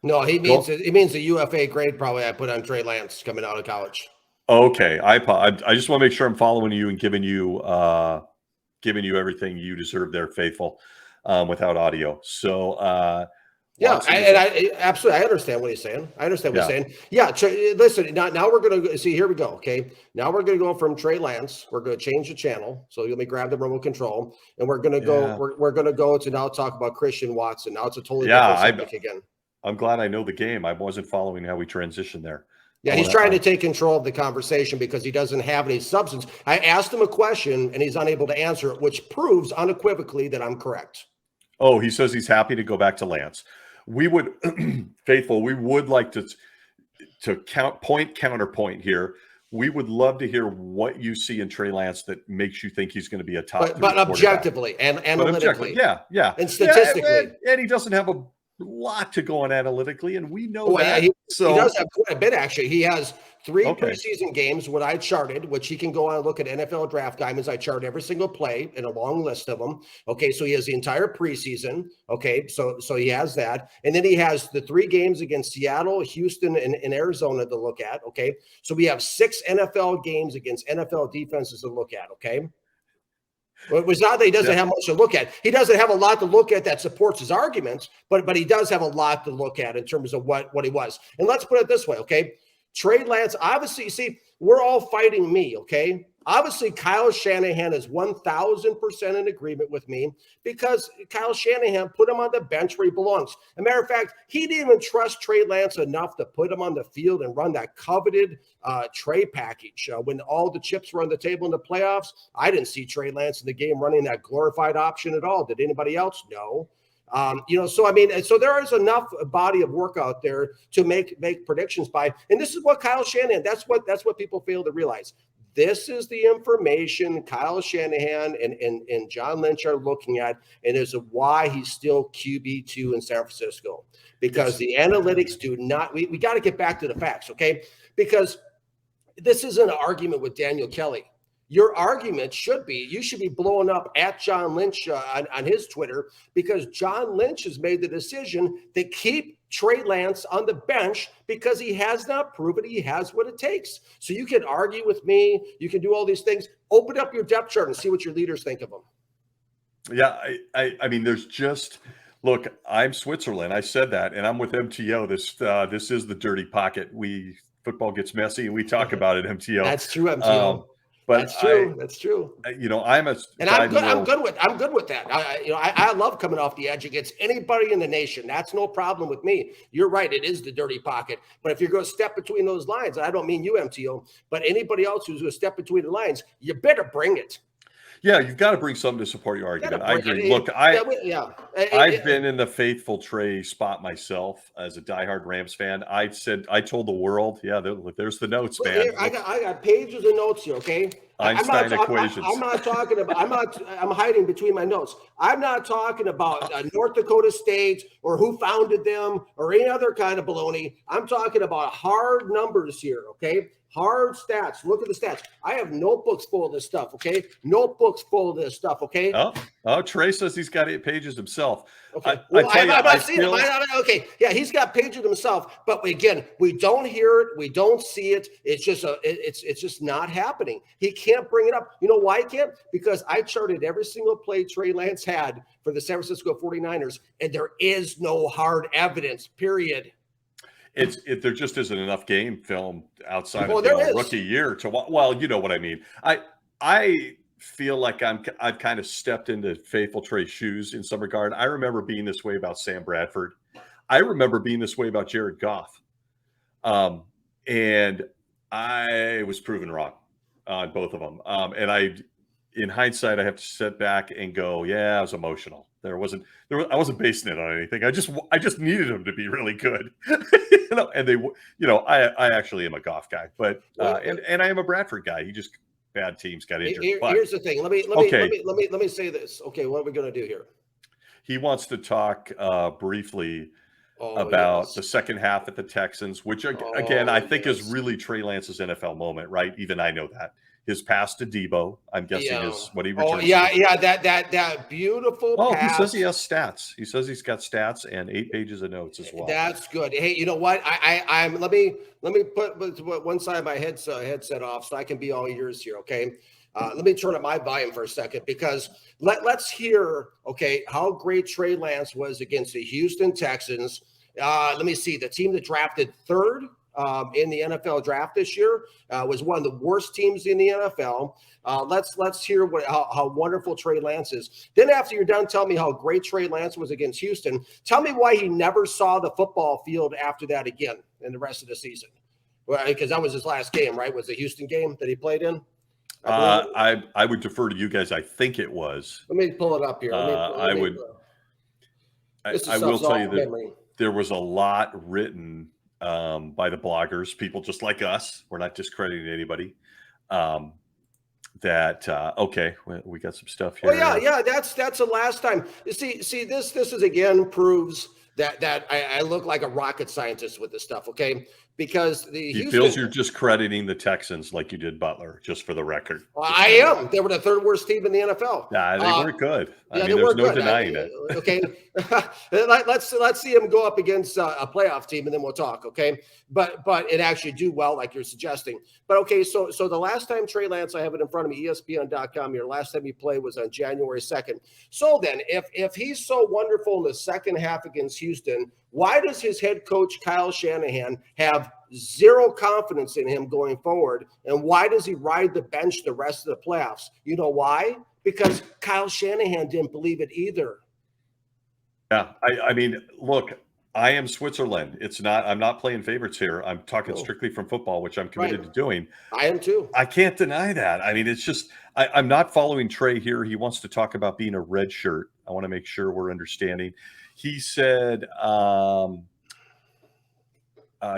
S2: No, he means the UFA grade probably I put on Trey Lance coming out of college.
S1: Okay, I just want to make sure I'm following you and giving you everything you deserve there, Faithful, without audio. So
S2: yeah, I absolutely. I understand what he's saying. He's saying. Yeah, listen. Now we're going to see. Here we go. Okay. Now we're going to go from Trey Lance. We're going to change the channel. So let me grab the remote control, and we're going to go. We're going to go to now talk about Christian Watson. Now it's a totally different subject again.
S1: I'm glad I know the game. I wasn't following how we transitioned there.
S2: Yeah, he's trying to take control of the conversation because he doesn't have any substance. I asked him a question, and he's unable to answer it, which proves unequivocally that I'm correct.
S1: Oh, he says he's happy to go back to Lance. We would, Faithful, we would like to counterpoint here. We would love to hear what you see in Trey Lance that makes you think he's going to be a top.
S2: But objectively and analytically.
S1: Yeah.
S2: And statistically.
S1: And he doesn't have a lot to go on analytically, and we know that.
S2: Yeah, he does have quite a bit, actually. He has 3 preseason games, what I charted, which he can go on and look at NFL draft diamonds. I chart every single play in a long list of them. Okay, so he has the entire preseason. Okay, so he has that. And then he has the 3 games against Seattle, Houston, and Arizona to look at. Okay, so we have 6 NFL games against NFL defenses to look at. Okay. Well, it was not that he doesn't have much to look at. He doesn't have a lot to look at that supports his arguments, but he does have a lot to look at in terms of what he was. And let's put it this way, okay? Trey Lance, obviously, you see, we're all fighting me, okay? Obviously, Kyle Shanahan is 1,000% in agreement with me because Kyle Shanahan put him on the bench where he belongs. As a matter of fact, he didn't even trust Trey Lance enough to put him on the field and run that coveted Trey package. When all the chips were on the table in the playoffs, I didn't see Trey Lance in the game running that glorified option at all. Did anybody else? No. So there is enough body of work out there to make predictions by. And this is what Kyle Shanahan, that's what people fail to realize. This is the information Kyle Shanahan and John Lynch are looking at, and is why he's still QB2 in San Francisco. Because the analytics do not – we got to get back to the facts, okay? Because this isn't an argument with Daniel Kelly. Your argument should be you should be blowing up at John Lynch on his Twitter because John Lynch has made the decision to keep Trey Lance on the bench because he has not proven he has what it takes. So you can argue with me. You can do all these things. Open up your depth chart and see what your leaders think of him.
S1: Yeah, I mean, there's just – look, I'm Switzerland. I said that, and I'm with MTO. This is the dirty pocket. Football gets messy, and we talk about it, MTO.
S2: That's true, MTO.
S1: But
S2: that's true. That's true.
S1: I'm good
S2: with that. I love coming off the edge against anybody in the nation. That's no problem with me. You're right. It is the dirty pocket. But if you're going to step between those lines, and I don't mean you, MTO, but anybody else who's going to step between the lines, you better bring it.
S1: Yeah, you've got to bring something to support your argument. I agree. Look, I've been in the faithful Trey spot myself as a diehard Rams fan. I told the world, there's the notes, man.
S2: Here, I got pages of notes here, okay?
S1: Einstein equations.
S2: I'm hiding between my notes. I'm not talking about North Dakota State or who founded them or any other kind of baloney. I'm talking about hard numbers here, okay? Hard stats. Look at the stats. I have notebooks full of this stuff, okay? Notebooks full of this stuff, okay?
S1: Oh, Trey says he's got 8 pages himself.
S2: Okay. I've not seen it. Okay. Yeah, he's got pages himself. But again, we don't hear it. We don't see it. It's just not happening. He can't bring it up. You know why he can't? Because I charted every single play Trey Lance had for the San Francisco 49ers, and there is no hard evidence, period.
S1: There just isn't enough game film outside of the rookie year to – well, you know what I mean. feel like I've kind of stepped into faithful Trey's shoes in some regard. I remember being this way about Sam Bradford. I remember being this way about Jared Goff. And I was proven wrong on both of them. In hindsight, I have to sit back and go, yeah, I was emotional. I wasn't basing it on anything. I just needed him to be really good, and I actually am a Goff guy, but and I am a Bradford guy. Bad teams got injured.
S2: Here's the thing. Let me say this. Okay, what are we going to do here?
S1: He wants to talk briefly about the second half at the Texans, which again I think is really Trey Lance's NFL moment, right? Even I know that. His pass to Debo, I'm guessing, is what he returns.
S2: That beautiful pass.
S1: He says he has stats. He says he's got stats and 8 pages of notes as well.
S2: That's good. Hey, you know what? I'm let me put one side of my headset off so I can be all ears here, okay? Let me turn up my volume for a second because let's hear, okay, how great Trey Lance was against the Houston Texans. Let me see. The team that drafted third in the NFL draft this year was one of the worst teams in the NFL. Let's hear how wonderful Trey Lance is. Then after you're done, tell me how great Trey Lance was against Houston. Tell me why he never saw the football field after that again in the rest of the season. Well, because that was his last game, right? Was the Houston game that he played in?
S1: I would defer to you guys. I think it was.
S2: Let me pull it up here.
S1: I will tell you that there was a lot written by the bloggers, people just like us. We're not discrediting anybody. Okay, we got some stuff here.
S2: Oh yeah. That's the last time. You see, this is again proves that I look like a rocket scientist with this stuff. Okay, because
S1: he feels you're just crediting the Texans like you did Butler, just for the record.
S2: Well, I am. They were the third worst team in the NFL.
S1: Yeah, they weren't good. I mean, there's no denying it.
S2: Okay, let's see them go up against a playoff team, and then we'll talk. Okay, but it actually do well, like you're suggesting. But okay, so the last time Trey Lance, I have it in front of me, ESPN.com. Your last time he played was on January 2nd. So then, if he's so wonderful in the second half against Houston, why does his head coach Kyle Shanahan have zero confidence in him going forward? And why does he ride the bench the rest of the playoffs? You know why? Because Kyle Shanahan didn't believe it either.
S1: Yeah, I mean, look, I am Switzerland. I'm not playing favorites here. I'm talking strictly from football, which I'm committed to doing.
S2: I am too.
S1: I can't deny that. I mean, it's just, I'm not following Trey here. He wants to talk about being a red shirt. I want to make sure we're understanding. He said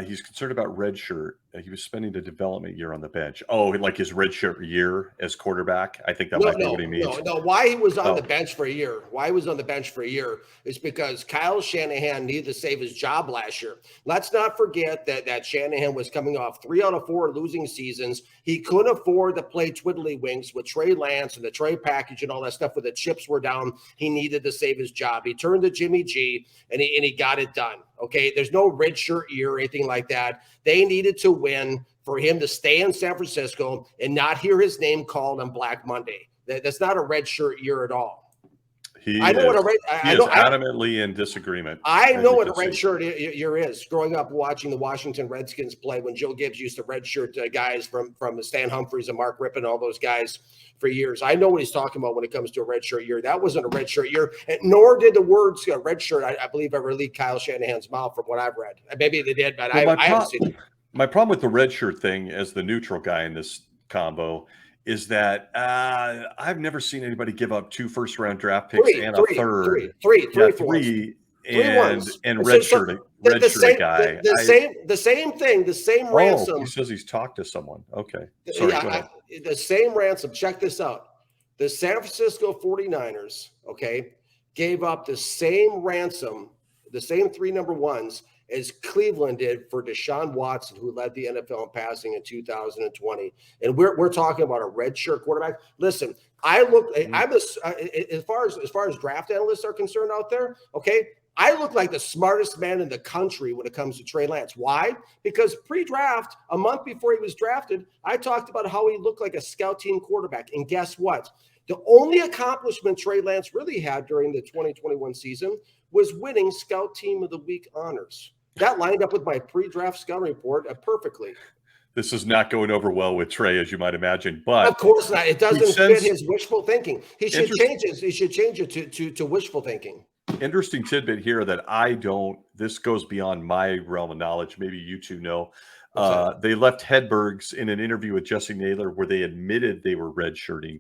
S1: he's concerned about red shirt. He was spending the development year on the bench. Oh, like his red shirt year as quarterback. I think that might be what he means.
S2: No. Why he was on the bench for a year? Why he was on the bench for a year is because Kyle Shanahan needed to save his job last year. Let's not forget that Shanahan was coming off 3 out of 4 losing seasons. He couldn't afford to play twiddlywinks with Trey Lance and the Trey package and all that stuff where the chips were down. He needed to save his job. He turned to Jimmy G and he got it done. Okay, there's no red shirt year or anything like that. They needed to win for him to stay in San Francisco and not hear his name called on Black Monday. That's not a red shirt year at all.
S1: He is adamantly in disagreement.
S2: I know what a red shirt year is. Growing up watching the Washington Redskins play when Joe Gibbs used to red shirt guys from Stan Humphries and Mark Rippon, all those guys for years. I know what he's talking about when it comes to a red shirt year. That wasn't a red shirt year, nor did the words red shirt, I believe, ever leave Kyle Shanahan's mouth from what I've read. Maybe they did, but I haven't seen it.
S1: My problem with the red shirt thing as the neutral guy in this combo is that I've never seen anybody give up 2 first-round draft picks and a third. Three and red shirt guy.
S2: The same thing, the same ransom.
S1: He says he's talked to someone. Okay. Sorry, go ahead.
S2: The same ransom. Check this out. The San Francisco 49ers, okay, gave up the same ransom, the same 3 number ones as Cleveland did for Deshaun Watson, who led the NFL in passing in 2020. And we're talking about a red shirt quarterback. Listen, as far as draft analysts are concerned out there, okay, I look like the smartest man in the country when it comes to Trey Lance. Why? Because pre-draft, a month before he was drafted, I talked about how he looked like a scout team quarterback. And guess what? The only accomplishment Trey Lance really had during the 2021 season was winning Scout Team of the Week honors. That lined up with my pre-draft scouting report perfectly.
S1: This is not going over well with Trey, as you might imagine. But
S2: of course not. It doesn't fit his wishful thinking. He should change it to wishful thinking.
S1: Interesting tidbit here that I don't. This goes beyond my realm of knowledge. Maybe you two know. They left Hedberg's in an interview with Jesse Naylor where they admitted they were redshirting.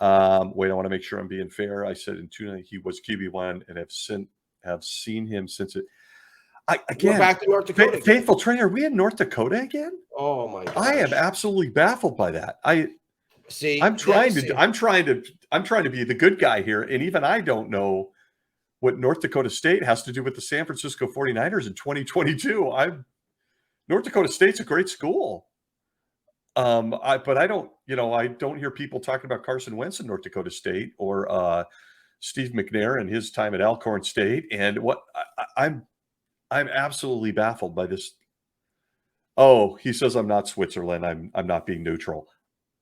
S1: Wait, I want to make sure I'm being fair. I said in 2009 he was QB1 and have seen him since it. We're
S2: back to North Dakota.
S1: Faithful Trey, are we in North Dakota again?
S2: Oh my gosh.
S1: I am absolutely baffled by that. I'm trying to be the good guy here, and even I don't know what North Dakota State has to do with the San Francisco 49ers in 2022. North Dakota State's a great school. But I don't hear people talking about Carson Wentz in North Dakota State or Steve McNair and his time at Alcorn State. And what I'm absolutely baffled by this. Oh, he says I'm not Switzerland. I'm not being neutral.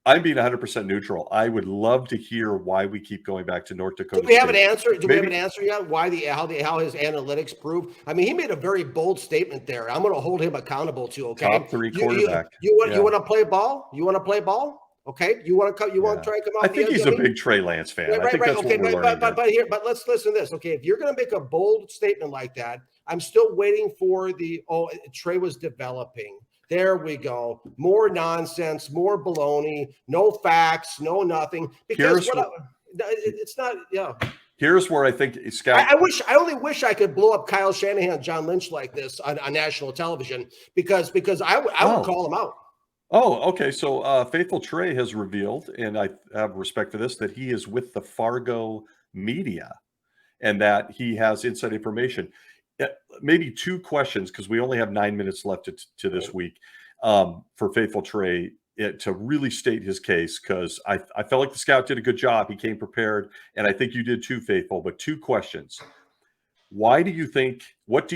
S1: I'm being 100% neutral. I would love to hear why we keep going back to North Dakota.
S2: Do we have an answer? We have an answer yet? How his analytics prove? I mean, he made a very bold statement there. I'm going to hold him accountable to. Okay,
S1: top 3 quarterback.
S2: You want to play ball? You want to play ball? Okay, you want to try to come out?
S1: I think he's a big Trey Lance fan.
S2: Right,
S1: I think that's
S2: okay,
S1: what we're learning.
S2: But let's listen to this. Okay, if you're going to make a bold statement like that, I'm still waiting for Trey was developing. There we go. More nonsense, more baloney, no facts, no nothing. Because it's not. Yeah.
S1: Here's where I think Scott.
S2: I only wish I could blow up Kyle Shanahan, John Lynch like this on national television because I would call him out.
S1: Oh, okay. So Faithful Trey has revealed, and I have respect for this, that he is with the Fargo media and that he has inside information. Maybe 2 questions, because we only have 9 minutes left to this week for Faithful Trey to really state his case, because I felt like the scout did a good job. He came prepared, and I think you did too, Faithful. But 2 questions. What do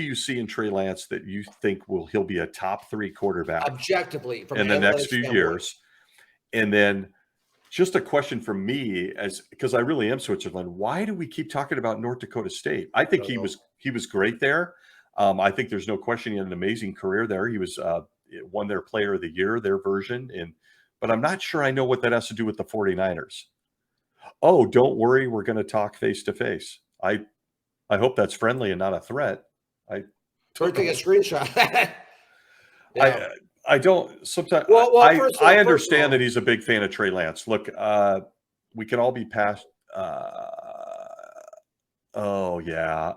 S1: you see in Trey Lance that you think he'll be a top 3 quarterback
S2: objectively
S1: in the next few years? And then just a question from me, because I really am Switzerland. Why do we keep talking about North Dakota State? I think he was great there. I think there's no question he had an amazing career there. He was won their Player of the Year, their version, but I'm not sure I know what that has to do with the 49ers. Oh, don't worry, we're going to talk face to face. I hope that's friendly and not a threat. I
S2: take a screenshot.
S1: Yeah. I don't sometimes. I understand that he's a big fan of Trey Lance. Look, we can all be past. Oh yeah,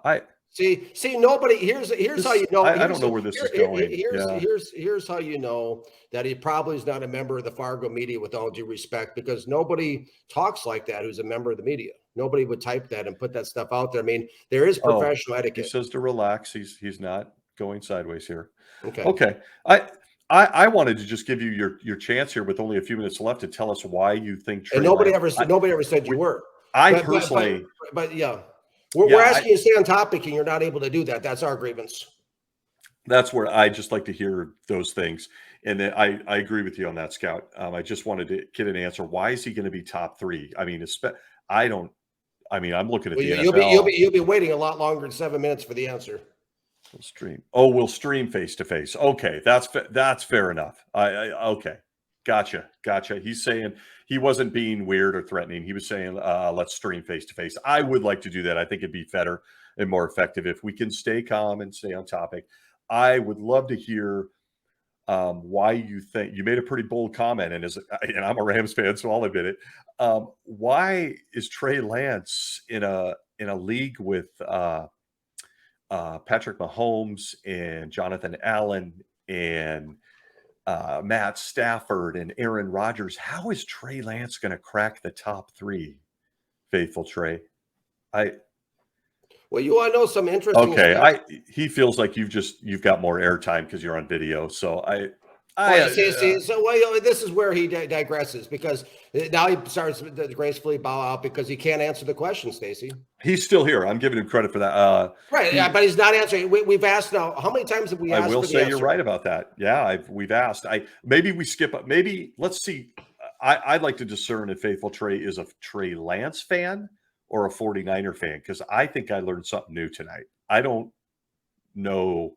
S2: see. Nobody. Here's how you know.
S1: I don't know where this is going.
S2: Here's how you know that he probably is not a member of the Fargo media. With all due respect, because nobody talks like that who's a member of the media. Nobody would type that and put that stuff out there. I mean, there is professional etiquette.
S1: He says to relax. He's not going sideways here.
S2: Okay.
S1: I wanted to just give you your chance here with only a few minutes left to tell us why you think Trey.
S2: And nobody ever said you were.
S1: But
S2: yeah, we're asking you to stay on topic, and you're not able to do that. That's our grievance. That's
S1: where I just like to hear those things, and then I agree with you on that, Scout. I just wanted to get an answer. Why is he going to be top 3? I mean, I'm looking at the NFL.
S2: You'll be waiting a lot longer than 7 minutes for the answer.
S1: We'll stream face to face. Okay, that's fair enough. Okay, gotcha. He's saying he wasn't being weird or threatening. He was saying let's stream face to face. I would like to do that. I think it'd be better and more effective if we can stay calm and stay on topic. I would love to hear why you think you made a pretty bold comment, and I'm a Rams fan, so I'll admit it. Why is Trey Lance in a league with Patrick Mahomes and Jonathan Allen and Matt Stafford and Aaron Rodgers? How is Trey Lance going to crack the top 3? Faithful Trey,
S2: Well, you want to know some interesting
S1: stuff? He feels like you've got more airtime because you're on video. So
S2: this is where he digresses, because now he starts to gracefully bow out because he can't answer the question, Stacey.
S1: He's still here. I'm giving him credit for that.
S2: Right, but he's not answering. We've asked now. How many times have we asked?
S1: I will say you're right about that. Yeah, we've asked. Maybe we skip. Maybe let's see. I'd like to discern if Faithful Trey is a Trey Lance fan or a 49er fan, because I think I learned something new tonight. I don't know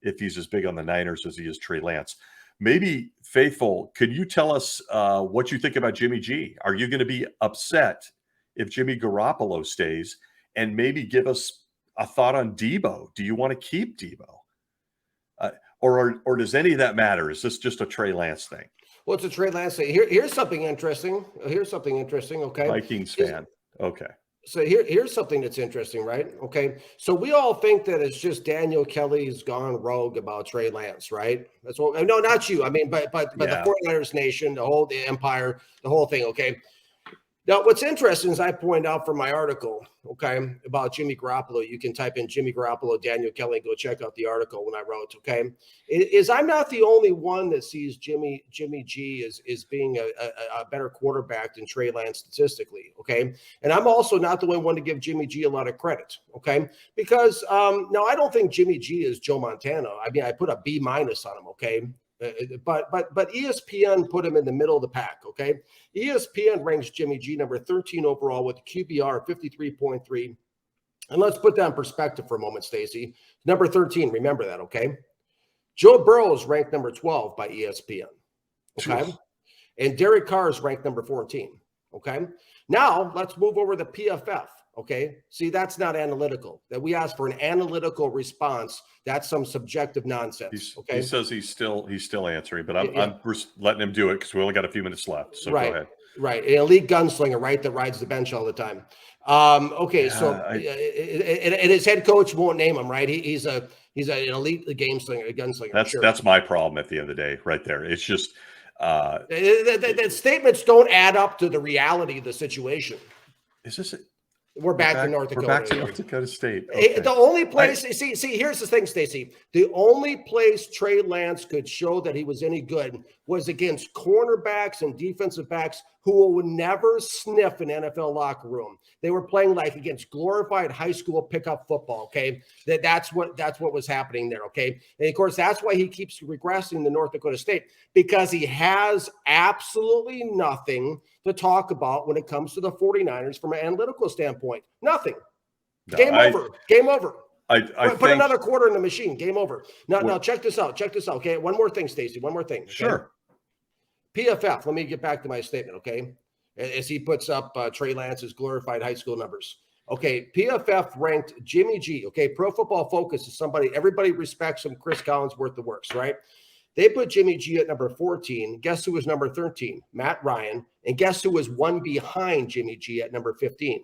S1: if he's as big on the Niners as he is Trey Lance. maybe Faithful, could you tell us what you think about Jimmy G? Are you going to be upset if Jimmy Garoppolo stays? And maybe give us a thought on Debo. Do you want to keep Debo? Or does any of that matter? Is this just a Trey Lance thing?
S2: Well, it's a Trey Lance thing. Here's something interesting. Okay.
S1: Vikings fan. Okay.
S2: So here's something that's interesting, right? Okay. So we all think that it's just Daniel Kelly's gone rogue about Trey Lance, right? That's what, no, not you. I mean, but the 49ers nation, the empire, the whole thing. Okay. Now, what's interesting is I point out from my article, okay, about Jimmy Garoppolo. You can type in Jimmy Garoppolo, Daniel Kelly, and go check out the article when I wrote, okay, is I'm not the only one that sees Jimmy G as being a better quarterback than Trey Lance statistically, okay? And I'm also not the only one to give Jimmy G a lot of credit, okay? Because now I don't think Jimmy G is Joe Montana. I mean, I put a B- on him, okay? But ESPN put him in the middle of the pack, okay? ESPN ranks Jimmy G number 13 overall with a QBR of 53.3. And let's put that in perspective for a moment, Stacy. Number 13, remember that, okay? Joe Burrow is ranked number 12 by ESPN, okay? And Derek Carr is ranked number 14, okay? Now, let's move over to PFF. Okay. See, that's not analytical. That we ask for an analytical response. That's some subjective nonsense. Okay.
S1: He says he's still answering, but I'm letting him do it because we only got a few minutes left. So
S2: right,
S1: go ahead.
S2: Right. An elite gunslinger, right? That rides the bench all the time. Okay. And his head coach won't name him, right? He's an elite gunslinger.
S1: That's my problem at the end of the day, right there. It's just
S2: the statements don't add up to the reality of the situation.
S1: Is this it?
S2: We're back to North Dakota.
S1: We're back to North Dakota State. Okay.
S2: The only place, see, here's the thing, Stacey. The only place Trey Lance could show that he was any good was against cornerbacks and defensive backs who would never sniff an NFL locker room. They were playing like against glorified high school pickup football. Okay, that's what was happening there. Okay, and of course that's why he keeps regressing to North Dakota State, because he has absolutely nothing to talk about when it comes to the 49ers from an analytical standpoint. Nothing. No, Game over.
S1: I
S2: put another quarter in the machine. Game over. Now check this out. Okay, one more thing, Stacey. One more thing. Okay?
S1: Sure.
S2: PFF. Let me get back to my statement. Okay, as he puts up Trey Lance's glorified high school numbers. Okay, PFF ranked Jimmy G. Okay, Pro Football Focus is somebody everybody respects him. Chris Collinsworth the works, right? They put Jimmy G at number 14. Guess who was number 13? Matt Ryan. And guess who was one behind Jimmy G at number 15?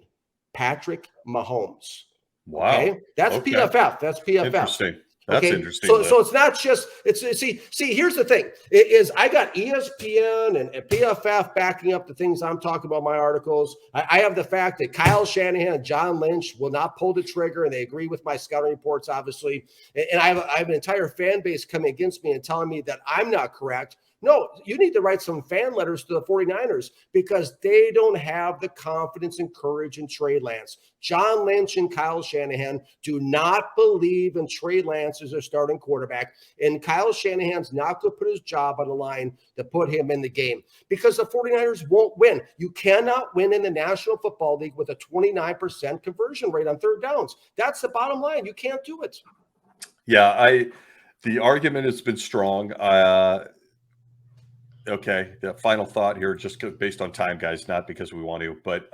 S2: Patrick Mahomes.
S1: Wow.
S2: Okay? That's PFF. That's PFF.
S1: Interesting. That's interesting.
S2: So it's not just see. Here's the thing: is I got ESPN and PFF backing up the things I'm talking about in my articles. I have the fact that Kyle Shanahan and John Lynch will not pull the trigger, and they agree with my scouting reports, obviously. And I have an entire fan base coming against me and telling me that I'm not correct. No, you need to write some fan letters to the 49ers because they don't have the confidence and courage in Trey Lance. John Lynch and Kyle Shanahan do not believe in Trey Lance as their starting quarterback. And Kyle Shanahan's not going to put his job on the line to put him in the game because the 49ers won't win. You cannot win in the National Football League with a 29% conversion rate on third downs. That's the bottom line. You can't do it.
S1: Yeah, the argument has been strong. Okay, the final thought here, just based on time, guys, not because we want to, but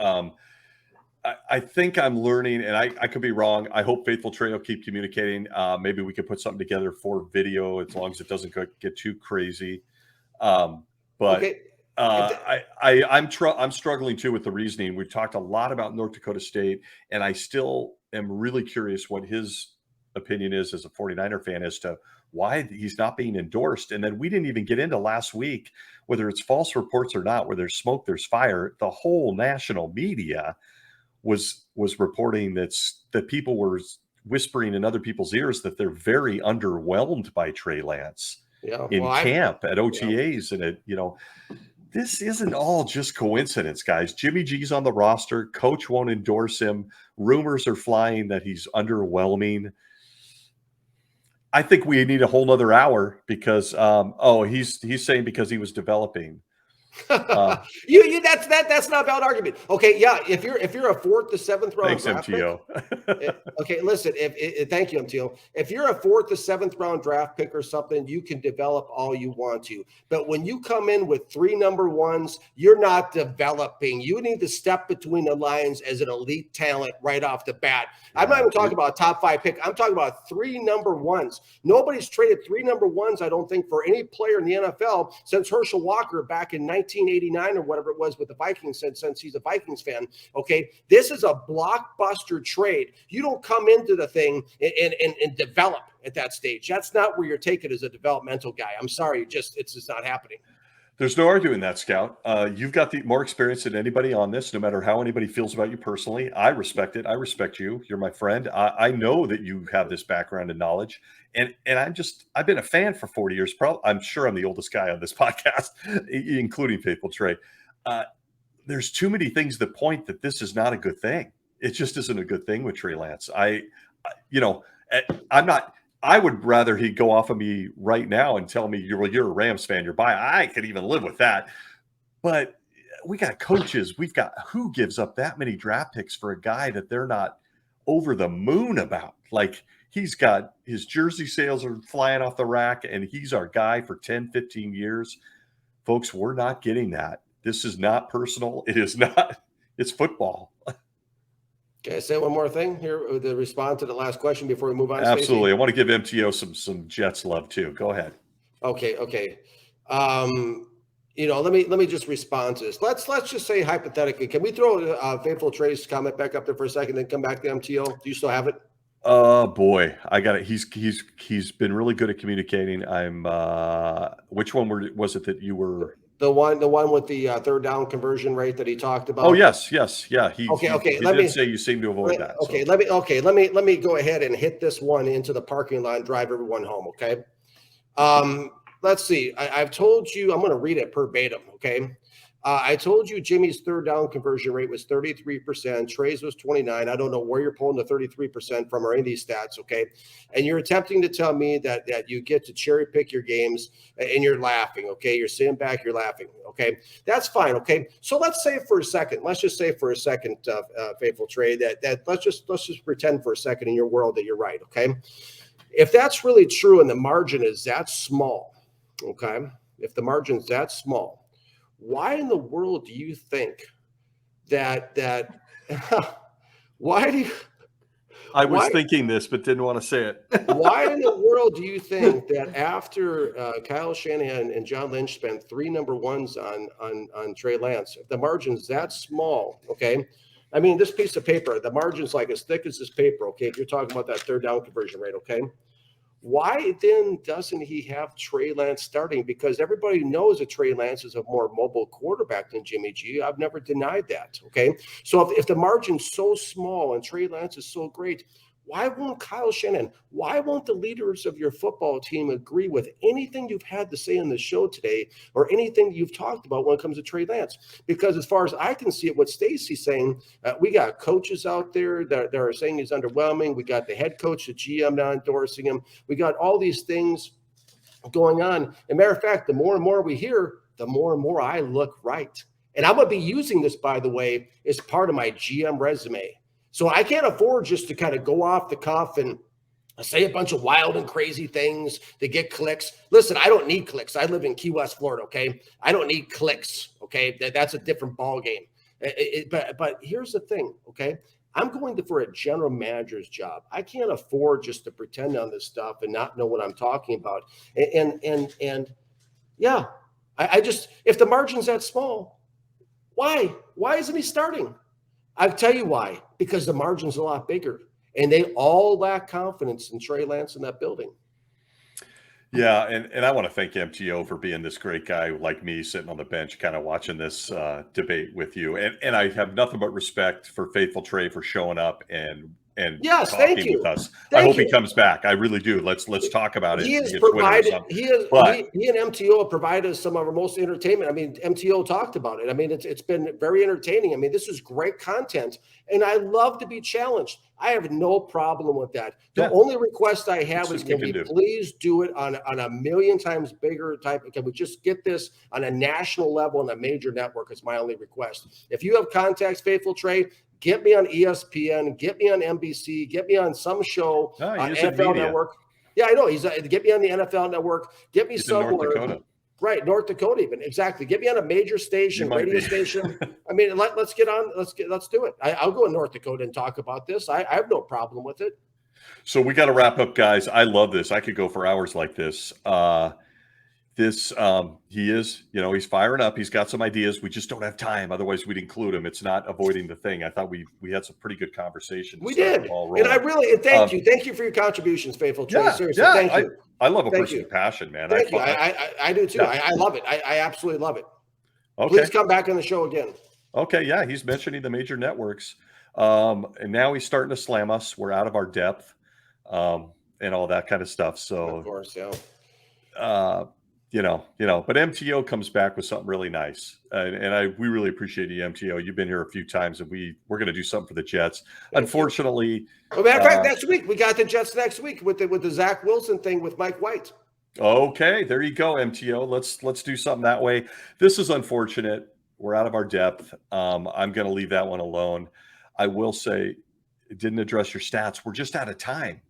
S1: I think I'm learning, and I could be wrong. I hope Faithful Trey will keep communicating. Maybe we could put something together for video as long as it doesn't get too crazy. But okay. I'm struggling too with the reasoning. We've talked a lot about North Dakota State, and I still am really curious what his opinion is as a 49er fan as to why he's not being endorsed. And then we didn't even get into last week, whether it's false reports or not, where there's smoke, there's fire. The whole national media was reporting that people were whispering in other people's ears that they're very underwhelmed by Trey Lance in camp at OTAs. And this isn't all just coincidence, guys. Jimmy G's on the roster. Coach won't endorse him. Rumors are flying that he's underwhelming. I think we need a whole nother hour because he's saying because he was developing.
S2: That's not a valid argument. Okay, yeah, if you're a 4th to 7th round
S1: Thanks,
S2: draft
S1: MTO.
S2: pick, okay, listen, thank you, MTO. If you're a 4th to 7th round draft pick or something, you can develop all you want to. But when you come in with 3 number ones, you're not developing. You need to step between the lines as an elite talent right off the bat. I'm not even talking about a top 5 pick. I'm talking about 3 number ones. Nobody's traded 3 number ones, I don't think, for any player in the NFL since Herschel Walker back in 1989 or whatever it was with the Vikings, since he's a Vikings fan. Okay, this is a blockbuster trade. You don't come into the thing and develop at that stage. That's not where you're taken as a developmental guy. I'm sorry, it's just not happening.
S1: There's no arguing that, Scout. You've got the more experience than anybody on this, no matter how anybody feels about you personally. I respect it. I respect you. You're my friend. I know that you have this background and knowledge. And I've been a fan for 40 years. I'm sure I'm the oldest guy on this podcast, including Faithful Trey. There's too many things that point that this is not a good thing. It just isn't a good thing with Trey Lance. I would rather he go off of me right now and tell me you're a Rams fan, you're buying. I could even live with that. But we got coaches. We've got who gives up that many draft picks for a guy that they're not over the moon about. Like, he's got his jersey sales are flying off the rack, and he's our guy for 10, 15 years. Folks, we're not getting that. This is not personal. It is not. It's football.
S2: Can I say one more thing here to respond to the last question before we move on?
S1: Absolutely.
S2: Stacey?
S1: I want to give MTO some Jets love too. Go ahead.
S2: Okay. Let me just respond to this. Let's just say hypothetically, can we throw Faithful Trey's comment back up there for a second, then come back to MTO? Do you still have it?
S1: Oh boy, I got it. He's been really good at communicating. Which one was it that you were?
S2: The one with the 3rd down conversion rate that he talked about.
S1: Oh yes, yeah. He did say you seem to avoid that.
S2: Okay, let me go ahead and hit this one into the parking lot and drive everyone home. Okay. Let's see. I've told you. I'm going to read it verbatim. Okay. I told you Jimmy's 3rd down conversion rate was 33%. Trey's was 29%. I don't know where you're pulling the 33% from or any of these stats, okay? And you're attempting to tell me that you get to cherry pick your games and you're laughing, okay? You're sitting back, you're laughing, okay? That's fine, okay? So let's say for a second, Faithful Trey, that let's just pretend for a second in your world that you're right, okay? If that's really true and the margin is that small, okay? If the margin's that small, why in the world do you think that why do you
S1: I was thinking this but didn't want to say it.
S2: Why in the world do you think that after Kyle Shanahan and John Lynch spent 3 number ones on Trey Lance, if the margin's that small, okay? I mean, this piece of paper, the margin's like as thick as this paper, okay? If you're talking about that 3rd down conversion rate, okay? Why then doesn't he have Trey Lance starting? Because everybody knows that Trey Lance is a more mobile quarterback than Jimmy G. I've never denied that, okay? So if the margin's so small and Trey Lance is so great, why won't Kyle Shanahan, why won't the leaders of your football team agree with anything you've had to say on the show today or anything you've talked about when it comes to Trey Lance? Because as far as I can see it, what Stacey's saying, we got coaches out there that are saying he's underwhelming. We got the head coach, the GM not endorsing him. We got all these things going on. And matter of fact, the more and more we hear, the more and more I look right. And I'm going to be using this, by the way, as part of my GM resume. So I can't afford just to kind of go off the cuff and say a bunch of wild and crazy things to get clicks. Listen, I don't need clicks. I live in Key West, Florida, okay? I don't need clicks, okay? That's a different ball game. But here's the thing, okay? I'm going for a general manager's job. I can't afford just to pretend on this stuff and not know what I'm talking about. And yeah, I just, if the margin's that small, why? Why isn't he starting? I'll tell you why. Because the margin's a lot bigger, and they all lack confidence in Trey Lance in that building.
S1: Yeah, and I want to thank MTO for being this great guy like me sitting on the bench kind of watching this debate with you. And I have nothing but respect for Faithful Trey for showing up and
S2: yes,
S1: talking with us. I hope he comes back. I really do. Let's talk about it.
S2: He and MTO have provided us some of our most entertainment. I mean, MTO talked about it. I mean, it's been very entertaining. I mean, this is great content, and I love to be challenged. I have no problem with that. The
S1: Yeah.
S2: only request I have
S1: That's
S2: is,
S1: what
S2: can
S1: we
S2: we
S1: can do.
S2: please do it on a million times bigger type? Can we just get this on a national level and a major network? Is my only request. If you have contacts, Faithful Trey, get me on ESPN, get me on NBC, get me on some show,
S1: Oh, he is in
S2: NFL
S1: media.
S2: Network. Yeah, I know. Get me on the NFL Network. Get me
S1: He's in North
S2: somewhere.
S1: Dakota.
S2: Right, North Dakota, even exactly. Get me on a major station, radio station. I mean, let's get on. Let's do it. I'll go in North Dakota and talk about this. I have no problem with it.
S1: So we got to wrap up, guys. I love this. I could go for hours like this. He is, he's firing up. He's got some ideas. We just don't have time. Otherwise, we'd include him. It's not avoiding the thing. I thought we had some pretty good conversation.
S2: We did. And I really, thank you. Thank you for your contributions, Faithful Trey. Seriously, thank you.
S1: I love a person's passion, man.
S2: Thank you. I do too. Yeah. I love it. I absolutely love it. Okay. Please come back on the show again.
S1: Okay. Yeah. He's mentioning the major networks. And now he's starting to slam us. We're out of our depth, and all that kind of stuff. So,
S2: of course, yeah.
S1: But MTO comes back with something really nice, and we really appreciate you, MTO. You've been here a few times, and we're going to do something for the Jets. Unfortunately,
S2: matter of fact, next week we got the Jets next week with the Zach Wilson thing with Mike White.
S1: Okay, there you go, MTO. Let's do something that way. This is unfortunate. We're out of our depth. I'm going to leave that one alone. I will say, it didn't address your stats. We're just out of time.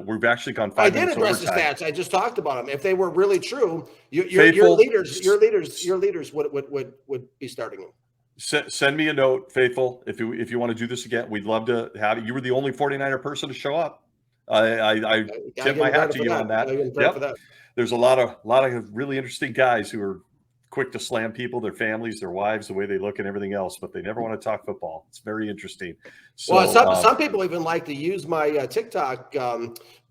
S1: We've actually gone 5 minutes overtime.
S2: I did address the stats. I just talked about them. If they were really true, your leaders would be starting them.
S1: Send me a note, Faithful, if you want to do this again. We'd love to have you. You were the only 49er person to show up. I tip my hat to you on that. Yep. There's a lot of really interesting guys who are quick to slam people, their families, their wives, the way they look and everything else, but they never want to talk football. It's very interesting. So,
S2: well, some people even like to use my TikTok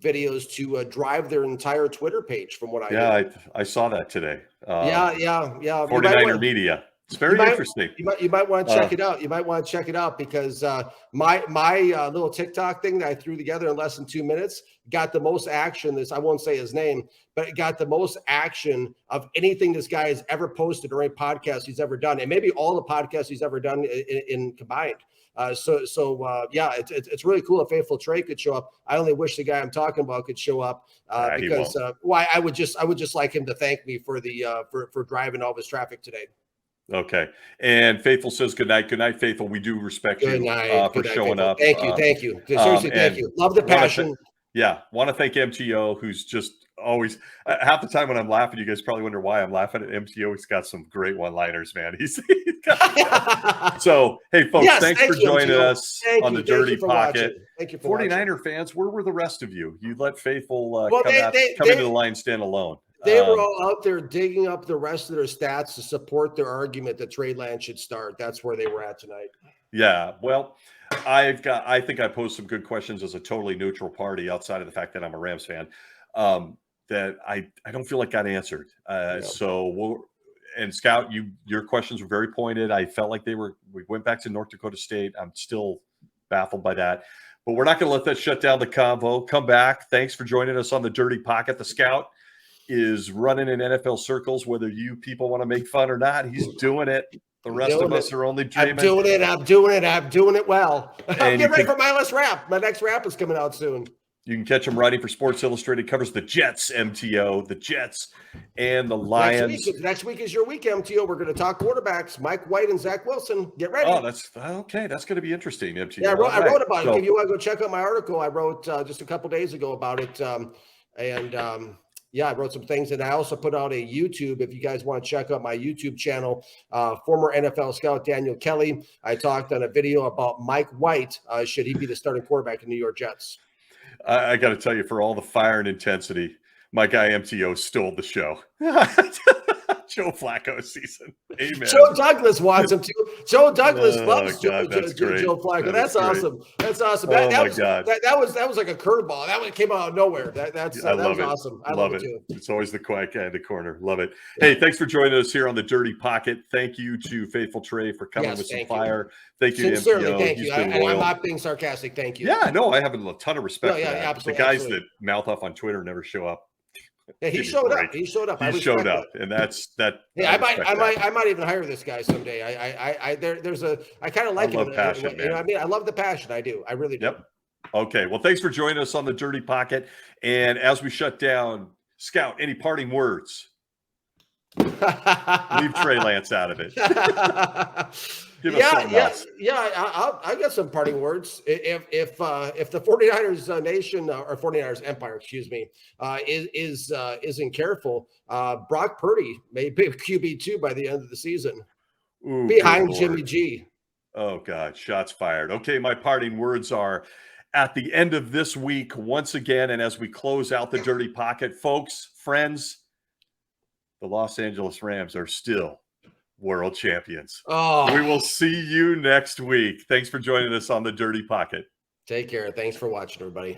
S2: videos to drive their entire Twitter page, from what I hear.
S1: I saw that today.
S2: Yeah.
S1: 49er media. It's very interesting.
S2: You might want to check it out. You might want to check it out because my little TikTok thing that I threw together in less than 2 minutes got the most action. I won't say his name, but it got the most action of anything this guy has ever posted or any podcast he's ever done, and maybe all the podcasts he's ever done in combined. It's really cool if Faithful Trey could show up. I only wish the guy I'm talking about could show up because I would just like him to thank me for for driving all this traffic today.
S1: Okay. And Faithful says good night. Good night, Faithful. We do respect you for showing up.
S2: Thank you. Seriously, thank you. Love the passion.
S1: Want to thank MTO, who's just always half the time when I'm laughing, you guys probably wonder why I'm laughing at MTO. He's got some great one-liners, man. So, hey, folks, thanks for joining us on the Dirty Pocket.
S2: Thank you for
S1: 49er fans, where were the rest of you? You let Faithful come into the line stand alone.
S2: They were all out there digging up the rest of their stats to support their argument that Trey Lance should start. That's where they were at tonight. Yeah, well, I think I posed some good questions as a totally neutral party outside of the fact that I'm a Rams fan that I don't feel like got answered. And Scout, your questions were very pointed. I felt like we went back to North Dakota State. I'm still baffled by that. But we're not going to let that shut down the convo. Come back. Thanks for joining us on the Dirty Pocket. The Scout is running in NFL circles, whether you people want to make fun or not. He's doing it. The rest of us are only dreaming. I'm doing it well. I'm getting ready for my last rap. My next rap is coming out soon. You can catch him writing for Sports Illustrated. Covers the Jets, MTO, the Jets, and the Lions. Next week is your week, MTO. We're going to talk quarterbacks, Mike White and Zach Wilson. Get ready. Oh, that's okay. That's going to be interesting, MTO. Yeah, I wrote about it. If you want to go check out my article, I wrote just a couple days ago about it. I wrote some things, and I also put out a YouTube. If you guys want to check out my YouTube channel, former NFL scout Daniel Kelly. I talked on a video about Mike White. Should he be the starting quarterback in New York Jets? I got to tell you, for all the fire and intensity, my guy MTO stole the show. Joe Flacco season. Amen. Joe Douglas wants him to. Joe Douglas loves Joe Flacco. That's awesome. That's awesome. That was like a curveball. That one came out of nowhere. That was awesome. I love it too. It's always the quiet guy in the corner. Love it. Hey, thanks for joining us here on the Dirty Pocket. Thank you to Faithful Trey for coming with some fire. Thank you to MTO. Thank you. I'm not being sarcastic. Thank you. Yeah, no, I have a ton of respect for that. Absolutely, the guys that mouth off on Twitter never show up. Yeah, he showed up. He showed up. He showed up, and that's that. Yeah, I might even hire this guy someday. I kind of like it. Passion, man. I mean, I love the passion. I do. I really do. Yep.
S1: Okay. Well, thanks for joining us on the Dirty Pocket. And as we shut down, Scout, any parting words? Leave Trey Lance out of it. Give us something else.
S2: I got some parting words. If the 49ers nation or 49ers empire, excuse me, isn't careful, Brock Purdy may be QB2 by the end of the season,
S1: Ooh,
S2: behind
S1: good
S2: Jimmy
S1: Lord.
S2: G.
S1: Oh, God. Shots fired. Okay. My parting words are at the end of this week, once again, and as we close out the Dirty Pocket, folks, friends, the Los Angeles Rams are still world champions.
S2: Oh,
S1: We will see you next week. Thanks for joining us on the Dirty Pocket.
S2: take care. Thanks for watching, everybody.